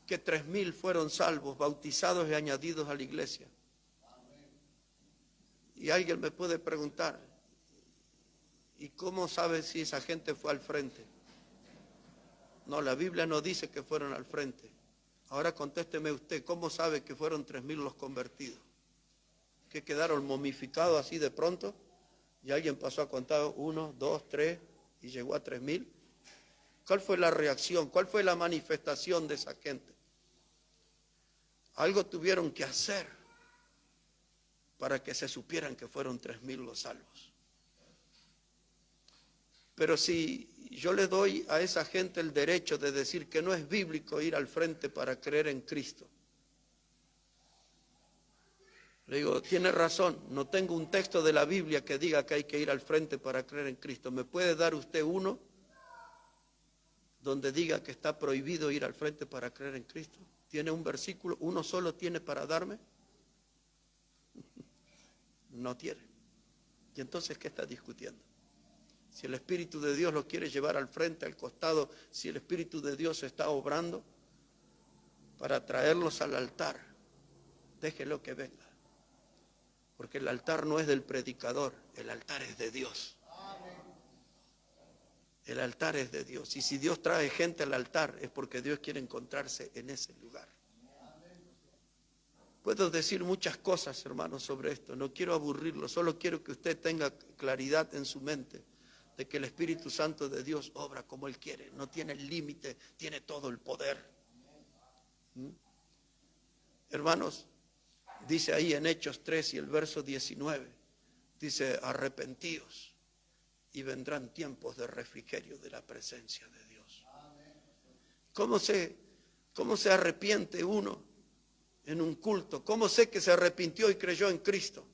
que 3,000 fueron salvos, bautizados y añadidos a la iglesia. Y alguien me puede preguntar, ¿y cómo sabe si esa gente fue al frente? No, la Biblia no dice que fueron al frente. Ahora contésteme usted, ¿cómo sabe que fueron 3,000 los convertidos? ¿Que quedaron momificados así de pronto? Y alguien pasó a contar 1, 2, 3 y llegó a 3,000. ¿Cuál fue la reacción? ¿Cuál fue la manifestación de esa gente? Algo tuvieron que hacer para que se supieran que fueron 3,000 los salvos. Pero si yo le doy a esa gente el derecho de decir que no es bíblico ir al frente para creer en Cristo, le digo, tiene razón, no tengo un texto de la Biblia que diga que hay que ir al frente para creer en Cristo. ¿Me puede dar usted uno donde diga que está prohibido ir al frente para creer en Cristo? ¿Tiene un versículo? ¿Uno solo tiene para darme? No tiene. ¿Y entonces qué está discutiendo? Si el Espíritu de Dios lo quiere llevar al frente, al costado, si el Espíritu de Dios está obrando para traerlos al altar, déjelo que venga. Porque el altar no es del predicador, el altar es de Dios. El altar es de Dios. Y si Dios trae gente al altar, es porque Dios quiere encontrarse en ese lugar. Puedo decir muchas cosas, hermanos, sobre esto. No quiero aburrirlo, solo quiero que usted tenga claridad en su mente de que el Espíritu Santo de Dios obra como Él quiere. No tiene límite, tiene todo el poder. Hermanos, dice ahí en Hechos 3 y el verso 19, dice, arrepentíos y vendrán tiempos de refrigerio de la presencia de Dios. ¿Cómo se arrepiente uno en un culto? ¿Cómo sé que se arrepintió y creyó en Cristo?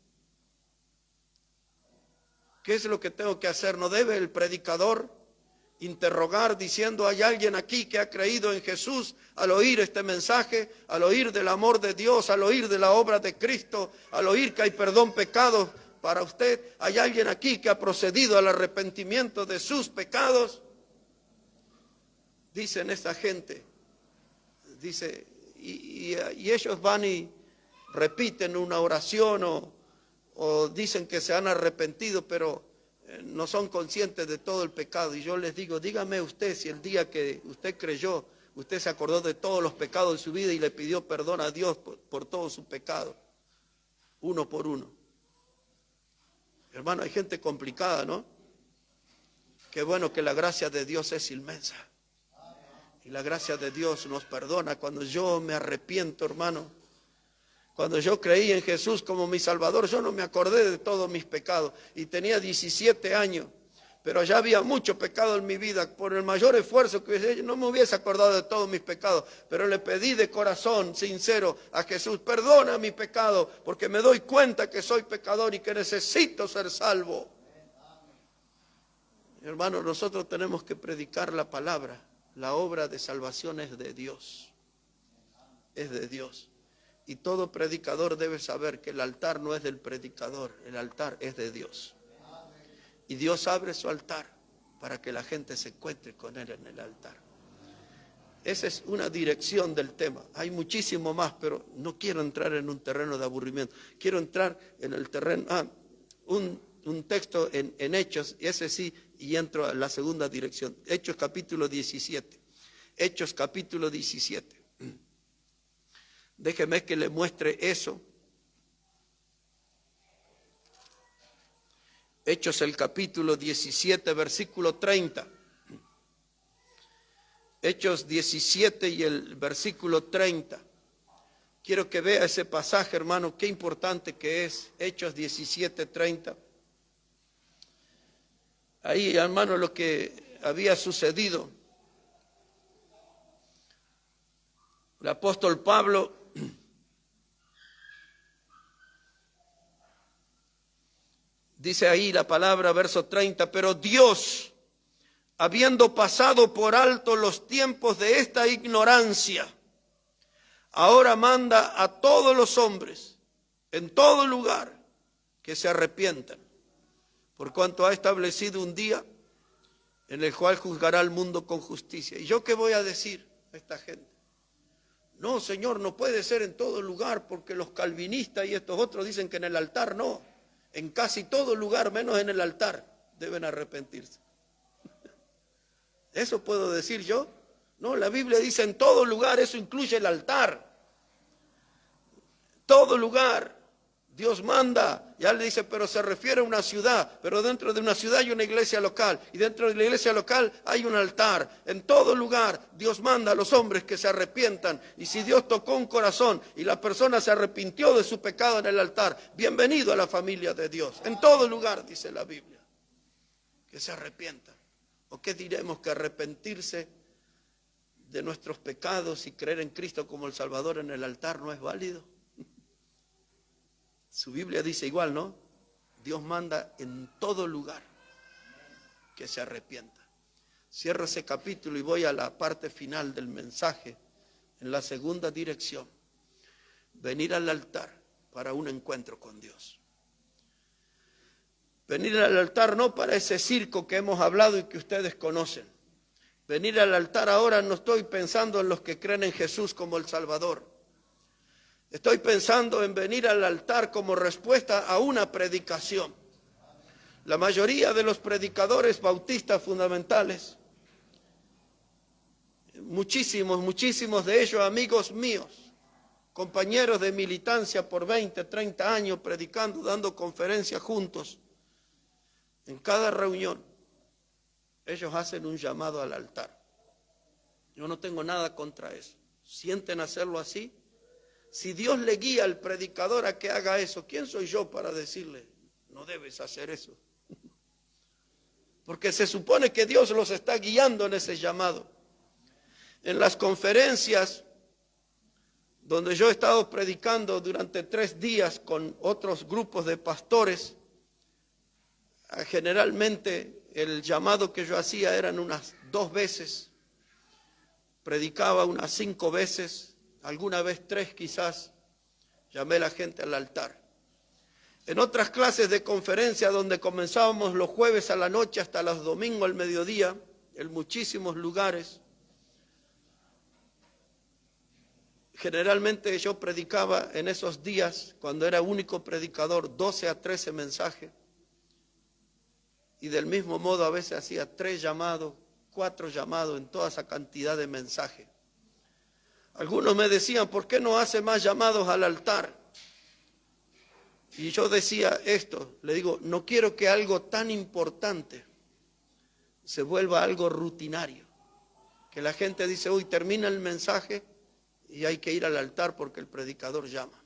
¿Qué es lo que tengo que hacer? ¿No debe el predicador interrogar diciendo, hay alguien aquí que ha creído en Jesús al oír este mensaje, al oír del amor de Dios, al oír de la obra de Cristo, al oír que hay perdón pecados para usted? ¿Hay alguien aquí que ha procedido al arrepentimiento de sus pecados? Dicen esta gente, dice, y ellos van y repiten una oración o dicen que se han arrepentido, pero no son conscientes de todo el pecado. Y yo les digo, dígame usted si el día que usted creyó, usted se acordó de todos los pecados de su vida y le pidió perdón a Dios por todo su pecado, uno por uno. Hermano, hay gente complicada, ¿no? Qué bueno que la gracia de Dios es inmensa. Y la gracia de Dios nos perdona cuando yo me arrepiento, hermano. Cuando yo creí en Jesús como mi Salvador, yo no me acordé de todos mis pecados. Y tenía 17 años, pero ya había mucho pecado en mi vida. Por el mayor esfuerzo que hubiese hecho, no me hubiese acordado de todos mis pecados. Pero le pedí de corazón sincero a Jesús, perdona mi pecado, porque me doy cuenta que soy pecador y que necesito ser salvo. Hermano, nosotros tenemos que predicar la palabra. La obra de salvación es de Dios. Es de Dios. Y todo predicador debe saber que el altar no es del predicador, el altar es de Dios. Y Dios abre su altar para que la gente se encuentre con Él en el altar. Esa es una dirección del tema. Hay muchísimo más, pero no quiero entrar en un terreno de aburrimiento. Quiero entrar en el terreno, un texto en Hechos, y ese sí, y entro a la segunda dirección. Hechos capítulo 17. Hechos capítulo 17. Déjeme que le muestre eso. Hechos el capítulo 17, versículo 30. Hechos 17 y el versículo 30. Quiero que vea ese pasaje, hermano, qué importante que es. Hechos 17, 30. Ahí, hermano, lo que había sucedido. El apóstol Pablo dice ahí la palabra, verso 30, pero Dios, habiendo pasado por alto los tiempos de esta ignorancia, ahora manda a todos los hombres, en todo lugar, que se arrepientan, por cuanto ha establecido un día en el cual juzgará al mundo con justicia. ¿Y yo qué voy a decir a esta gente? No, Señor, no puede ser en todo lugar, porque los calvinistas y estos otros dicen que en el altar no. En casi todo lugar, menos en el altar, deben arrepentirse. ¿Eso puedo decir yo? No, la Biblia dice en todo lugar, eso incluye el altar. Todo lugar. Dios manda, ya le dice, pero se refiere a una ciudad, pero dentro de una ciudad hay una iglesia local, y dentro de la iglesia local hay un altar. En todo lugar Dios manda a los hombres que se arrepientan, y si Dios tocó un corazón y la persona se arrepintió de su pecado en el altar, bienvenido a la familia de Dios. En todo lugar, dice la Biblia, que se arrepientan. ¿O qué diremos? Que arrepentirse de nuestros pecados y creer en Cristo como el Salvador en el altar no es válido. Su Biblia dice igual, ¿no? Dios manda en todo lugar que se arrepienta. Cierro ese capítulo y voy a la parte final del mensaje, en la segunda dirección. Venir al altar para un encuentro con Dios. Venir al altar no para ese circo que hemos hablado y que ustedes conocen. Venir al altar ahora no estoy pensando en los que creen en Jesús como el Salvador. Estoy pensando en venir al altar como respuesta a una predicación. La mayoría de los predicadores bautistas fundamentales, muchísimos de ellos amigos míos, compañeros de militancia por 20, 30 años predicando, dando conferencias juntos, en cada reunión, ellos hacen un llamado al altar. Yo no tengo nada contra eso. sienten hacerlo así. Si Dios le guía al predicador a que haga eso, ¿quién soy yo para decirle, no debes hacer eso? Porque se supone que Dios los está guiando en ese llamado. En las conferencias donde yo he estado predicando durante 3 días con otros grupos de pastores, generalmente el llamado que yo hacía eran unas 2 veces, predicaba unas 5 veces, alguna vez 3 quizás, llamé a la gente al altar. En otras clases de conferencia donde comenzábamos los jueves a la noche hasta los domingos al mediodía, en muchísimos lugares, generalmente yo predicaba en esos días, cuando era único predicador, 12 a 13 mensajes. Y del mismo modo a veces hacía 3 llamados, 4 llamados en toda esa cantidad de mensajes. Algunos me decían, ¿por qué no hace más llamados al altar? Y yo decía esto, le digo, no quiero que algo tan importante se vuelva algo rutinario. Que la gente dice, uy, termina el mensaje y hay que ir al altar porque el predicador llama.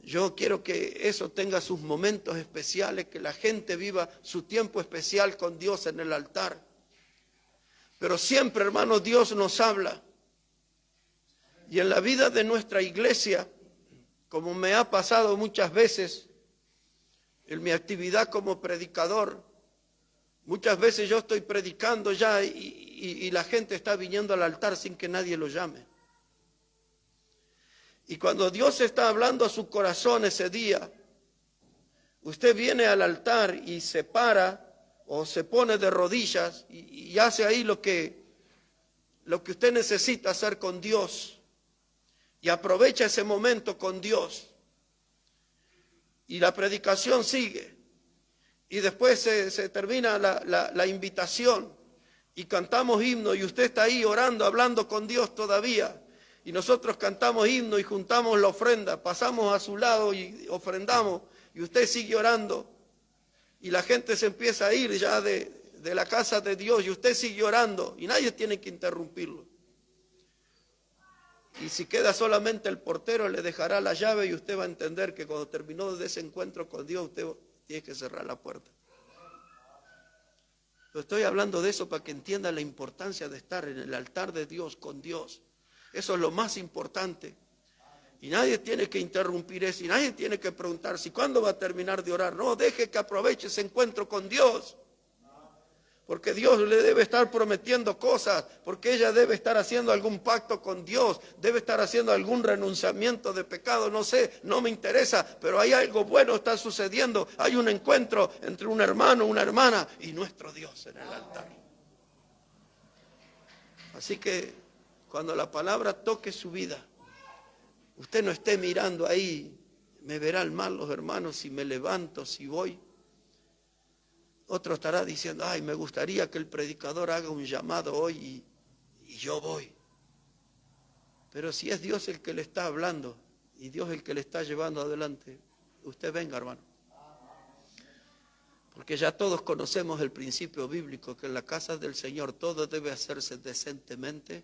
Yo quiero que eso tenga sus momentos especiales, que la gente viva su tiempo especial con Dios en el altar. Pero siempre, hermanos, Dios nos habla. Y en la vida de nuestra iglesia, como me ha pasado muchas veces en mi actividad como predicador, muchas veces yo estoy predicando ya y la gente está viniendo al altar sin que nadie lo llame. Y cuando Dios está hablando a su corazón ese día, usted viene al altar y se para o se pone de rodillas y hace ahí lo que usted necesita hacer con Dios. Y aprovecha ese momento con Dios. Y la predicación sigue. Y después se termina la invitación. Y cantamos himno y usted está ahí orando, hablando con Dios todavía. Y nosotros cantamos himno y juntamos la ofrenda. Pasamos a su lado y ofrendamos. Y usted sigue orando. Y la gente se empieza a ir ya de la casa de Dios. Y usted sigue orando. Y nadie tiene que interrumpirlo. Y si queda solamente el portero, le dejará la llave y usted va a entender que cuando terminó de ese encuentro con Dios, usted tiene que cerrar la puerta. Pero estoy hablando de eso para que entienda la importancia de estar en el altar de Dios con Dios. Eso es lo más importante. Y nadie tiene que interrumpir eso, y nadie tiene que preguntar si cuándo va a terminar de orar. No, deje que aproveche ese encuentro con Dios. Porque Dios le debe estar prometiendo cosas, porque ella debe estar haciendo algún pacto con Dios, debe estar haciendo algún renunciamiento de pecado, no sé, no me interesa, pero hay algo bueno está sucediendo, hay un encuentro entre un hermano, una hermana y nuestro Dios en el altar. Así que cuando la palabra toque su vida, usted no esté mirando ahí, me verán mal los hermanos si me levanto, si voy. Otro estará diciendo, ay, me gustaría que el predicador haga un llamado hoy y yo voy. Pero si es Dios el que le está hablando y Dios el que le está llevando adelante, usted venga, hermano. Porque ya todos conocemos el principio bíblico que en la casa del Señor todo debe hacerse decentemente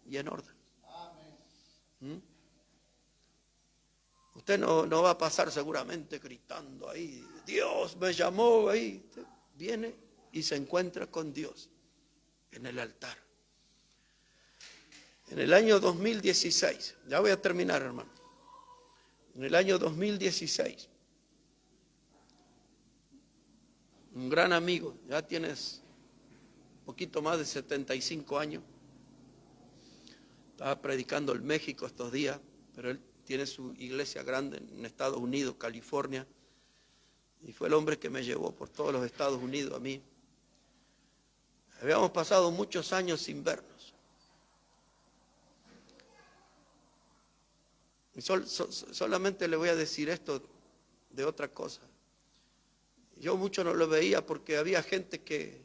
y en orden. Usted no va a pasar seguramente gritando ahí, Dios me llamó ahí. Usted viene y se encuentra con Dios en el altar. En el año 2016, ya voy a terminar, hermano. En el año 2016, un gran amigo, ya tienes un poquito más de 75 años, estaba predicando en México estos días, pero él tiene su iglesia grande en Estados Unidos, California, y fue el hombre que me llevó por todos los Estados Unidos a mí. Habíamos pasado muchos años sin vernos. Y solamente le voy a decir esto de otra cosa. Yo mucho no lo veía porque había gente que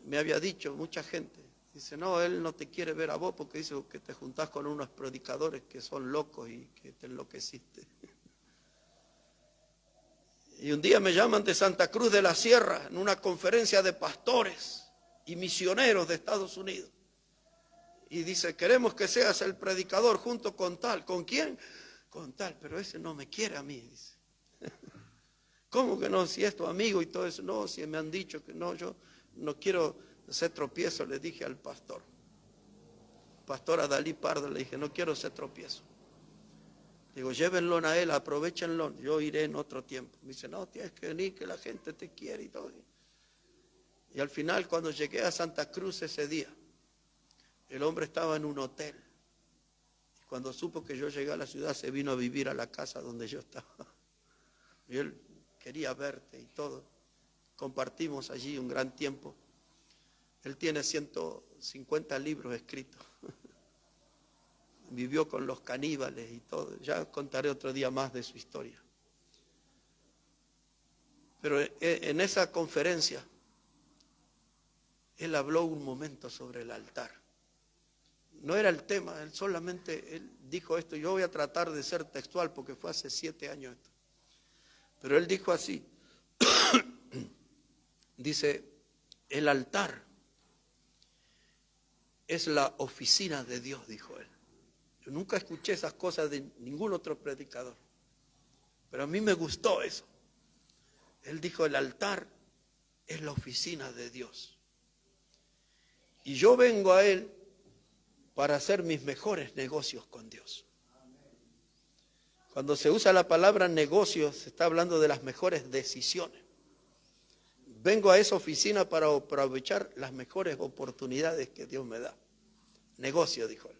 me había dicho, mucha gente, dice, no, él no te quiere ver a vos porque dice que te juntás con unos predicadores que son locos y que te enloqueciste. Y un día me llaman de Santa Cruz de la Sierra en una conferencia de pastores y misioneros de Estados Unidos. Y dice, queremos que seas el predicador junto con tal. ¿Con quién? Con tal, pero ese no me quiere a mí, dice. ¿Cómo que no? Si es tu amigo y todo eso. No, si me han dicho que no, yo no quiero hacer tropiezo, le dije al pastor. Pastor Adalí Pardo, le dije, no quiero hacer tropiezo. Digo, llévenlo a él, aprovechenlo, yo iré en otro tiempo. Me dice, no, tienes que venir, que la gente te quiere y todo. Y al final, cuando llegué a Santa Cruz ese día, el hombre estaba en un hotel. Y cuando supo que yo llegué a la ciudad, se vino a vivir a la casa donde yo estaba. Y él quería verte y todo. Compartimos allí un gran tiempo. Él tiene 150 libros escritos. Vivió con los caníbales y todo. Ya contaré otro día más de su historia. Pero en esa conferencia, él habló un momento sobre el altar. No era el tema, él solamente dijo esto. Yo voy a tratar de ser textual porque fue hace 7 años esto. Pero él dijo así, dice, el altar es la oficina de Dios, dijo él. Yo nunca escuché esas cosas de ningún otro predicador, pero a mí me gustó eso. Él dijo, el altar es la oficina de Dios. Y yo vengo a él para hacer mis mejores negocios con Dios. Cuando se usa la palabra negocios, se está hablando de las mejores decisiones. Vengo a esa oficina para aprovechar las mejores oportunidades que Dios me da. Negocio, dijo él.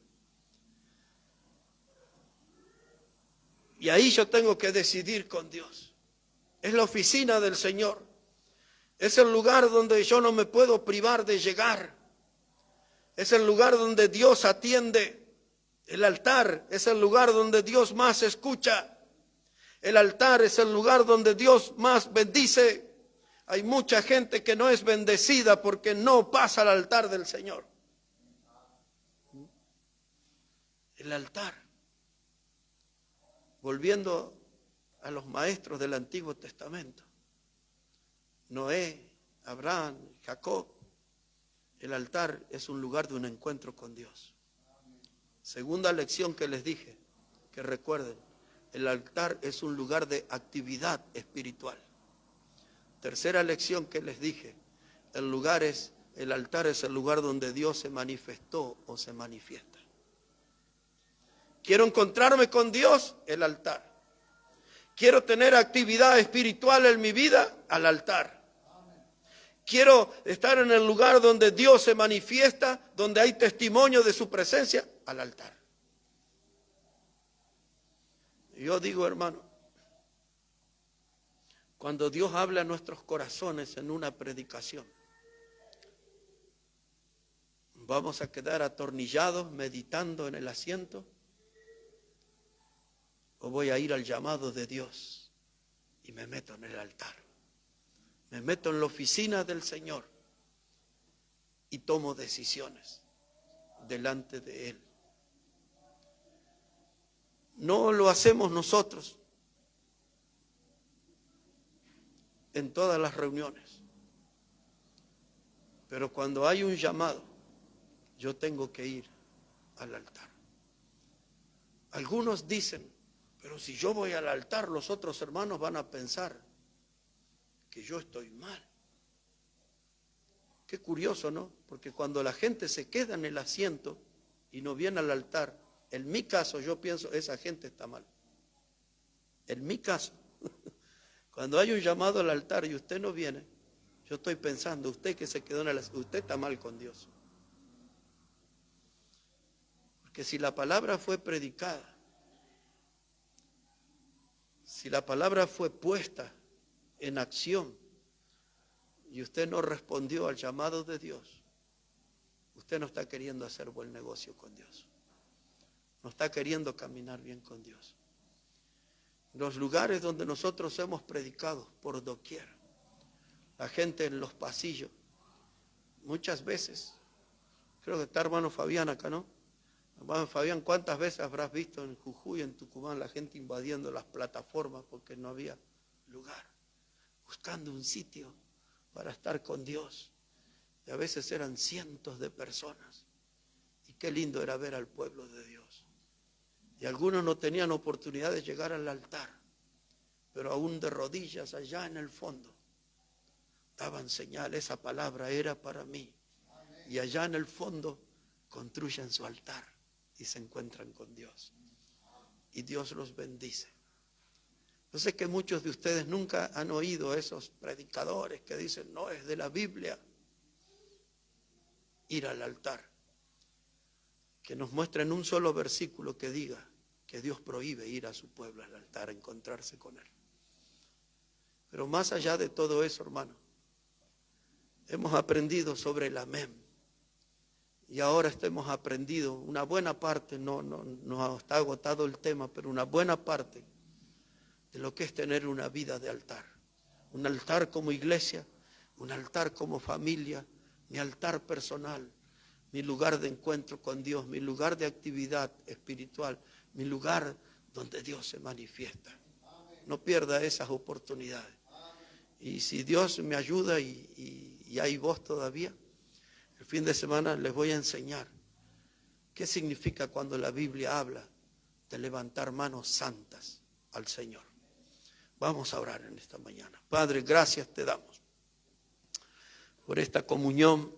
Y ahí yo tengo que decidir con Dios. Es la oficina del Señor. Es el lugar donde yo no me puedo privar de llegar. Es el lugar donde Dios atiende. El altar es el lugar donde Dios más escucha. El altar es el lugar donde Dios más bendice. Hay mucha gente que no es bendecida porque no pasa al altar del Señor. El altar. Volviendo a los maestros del Antiguo Testamento. Noé, Abraham, Jacob. El altar es un lugar de un encuentro con Dios. Segunda lección que les dije, que recuerden, el altar es un lugar de actividad espiritual. Tercera lección que les dije, el altar es el lugar donde Dios se manifestó o se manifiesta. Quiero encontrarme con Dios, el altar. Quiero tener actividad espiritual en mi vida, al altar. Quiero estar en el lugar donde Dios se manifiesta, donde hay testimonio de su presencia, al altar. Yo digo, hermano, cuando Dios habla a nuestros corazones en una predicación, ¿vamos a quedar atornillados meditando en el asiento? ¿O voy a ir al llamado de Dios y me meto en el altar? Me meto en la oficina del Señor y tomo decisiones delante de Él. No lo hacemos nosotros en todas las reuniones, pero cuando hay un llamado, yo tengo que ir al altar. Algunos dicen, pero si yo voy al altar, los otros hermanos van a pensar que yo estoy mal. Qué curioso, ¿no? Porque cuando la gente se queda en el asiento y no viene al altar, en mi caso yo pienso, esa gente está mal. En mi caso, cuando hay un llamado al altar y usted no viene, yo estoy pensando, usted que se quedó en el asiento, usted está mal con Dios. Porque si la palabra fue predicada, si la palabra fue puesta en acción y usted no respondió al llamado de Dios, usted no está queriendo hacer buen negocio con Dios. No está queriendo caminar bien con Dios. Los lugares donde nosotros hemos predicado por doquier, la gente en los pasillos, muchas veces, creo que está hermano Fabián acá, ¿no? Hermano Fabián, ¿cuántas veces habrás visto en Jujuy, en Tucumán, la gente invadiendo las plataformas porque no había lugar? Buscando un sitio para estar con Dios. Y a veces eran cientos de personas. Y qué lindo era ver al pueblo de Dios. Y algunos no tenían oportunidad de llegar al altar, pero aún de rodillas allá en el fondo daban señal, esa palabra era para mí. Y allá en el fondo construyen su altar y se encuentran con Dios. Y Dios los bendice. Yo sé que muchos de ustedes nunca han oído esos predicadores que dicen, no, es de la Biblia ir al altar. Que nos muestren un solo versículo que diga que Dios prohíbe ir a su pueblo al altar, encontrarse con Él. Pero más allá de todo eso, hermano, hemos aprendido sobre el amén. Y ahora hemos aprendido una buena parte, no está agotado el tema, pero una buena parte de lo que es tener una vida de altar. Un altar como iglesia, un altar como familia, mi altar personal, mi lugar de encuentro con Dios, mi lugar de actividad espiritual, mi lugar donde Dios se manifiesta. No pierda esas oportunidades. Y si Dios me ayuda y hay voz todavía, el fin de semana les voy a enseñar qué significa cuando la Biblia habla de levantar manos santas al Señor. Vamos a orar en esta mañana. Padre, gracias te damos por esta comunión.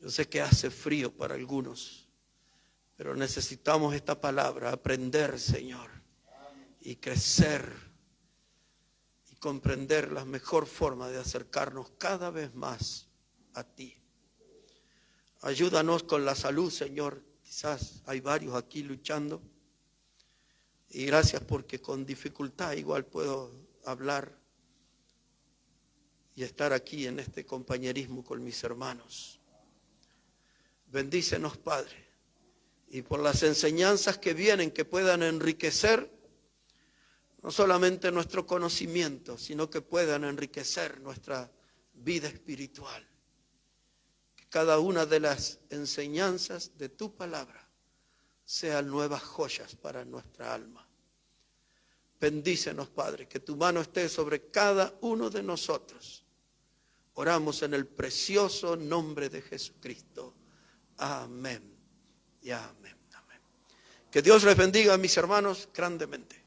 Yo sé que hace frío para algunos, pero necesitamos esta palabra, aprender, Señor, y crecer y comprender la mejor forma de acercarnos cada vez más a ti. Ayúdanos con la salud, Señor. Quizás hay varios aquí luchando. Y gracias porque con dificultad igual puedo hablar y estar aquí en este compañerismo con mis hermanos. Bendícenos, Padre, y por las enseñanzas que vienen que puedan enriquecer no solamente nuestro conocimiento, sino que puedan enriquecer nuestra vida espiritual. Que cada una de las enseñanzas de tu palabra sean nuevas joyas para nuestra alma. Bendícenos, Padre, que tu mano esté sobre cada uno de nosotros. Oramos en el precioso nombre de Jesucristo. Amén y amén. Amén. Que Dios les bendiga, mis hermanos, grandemente.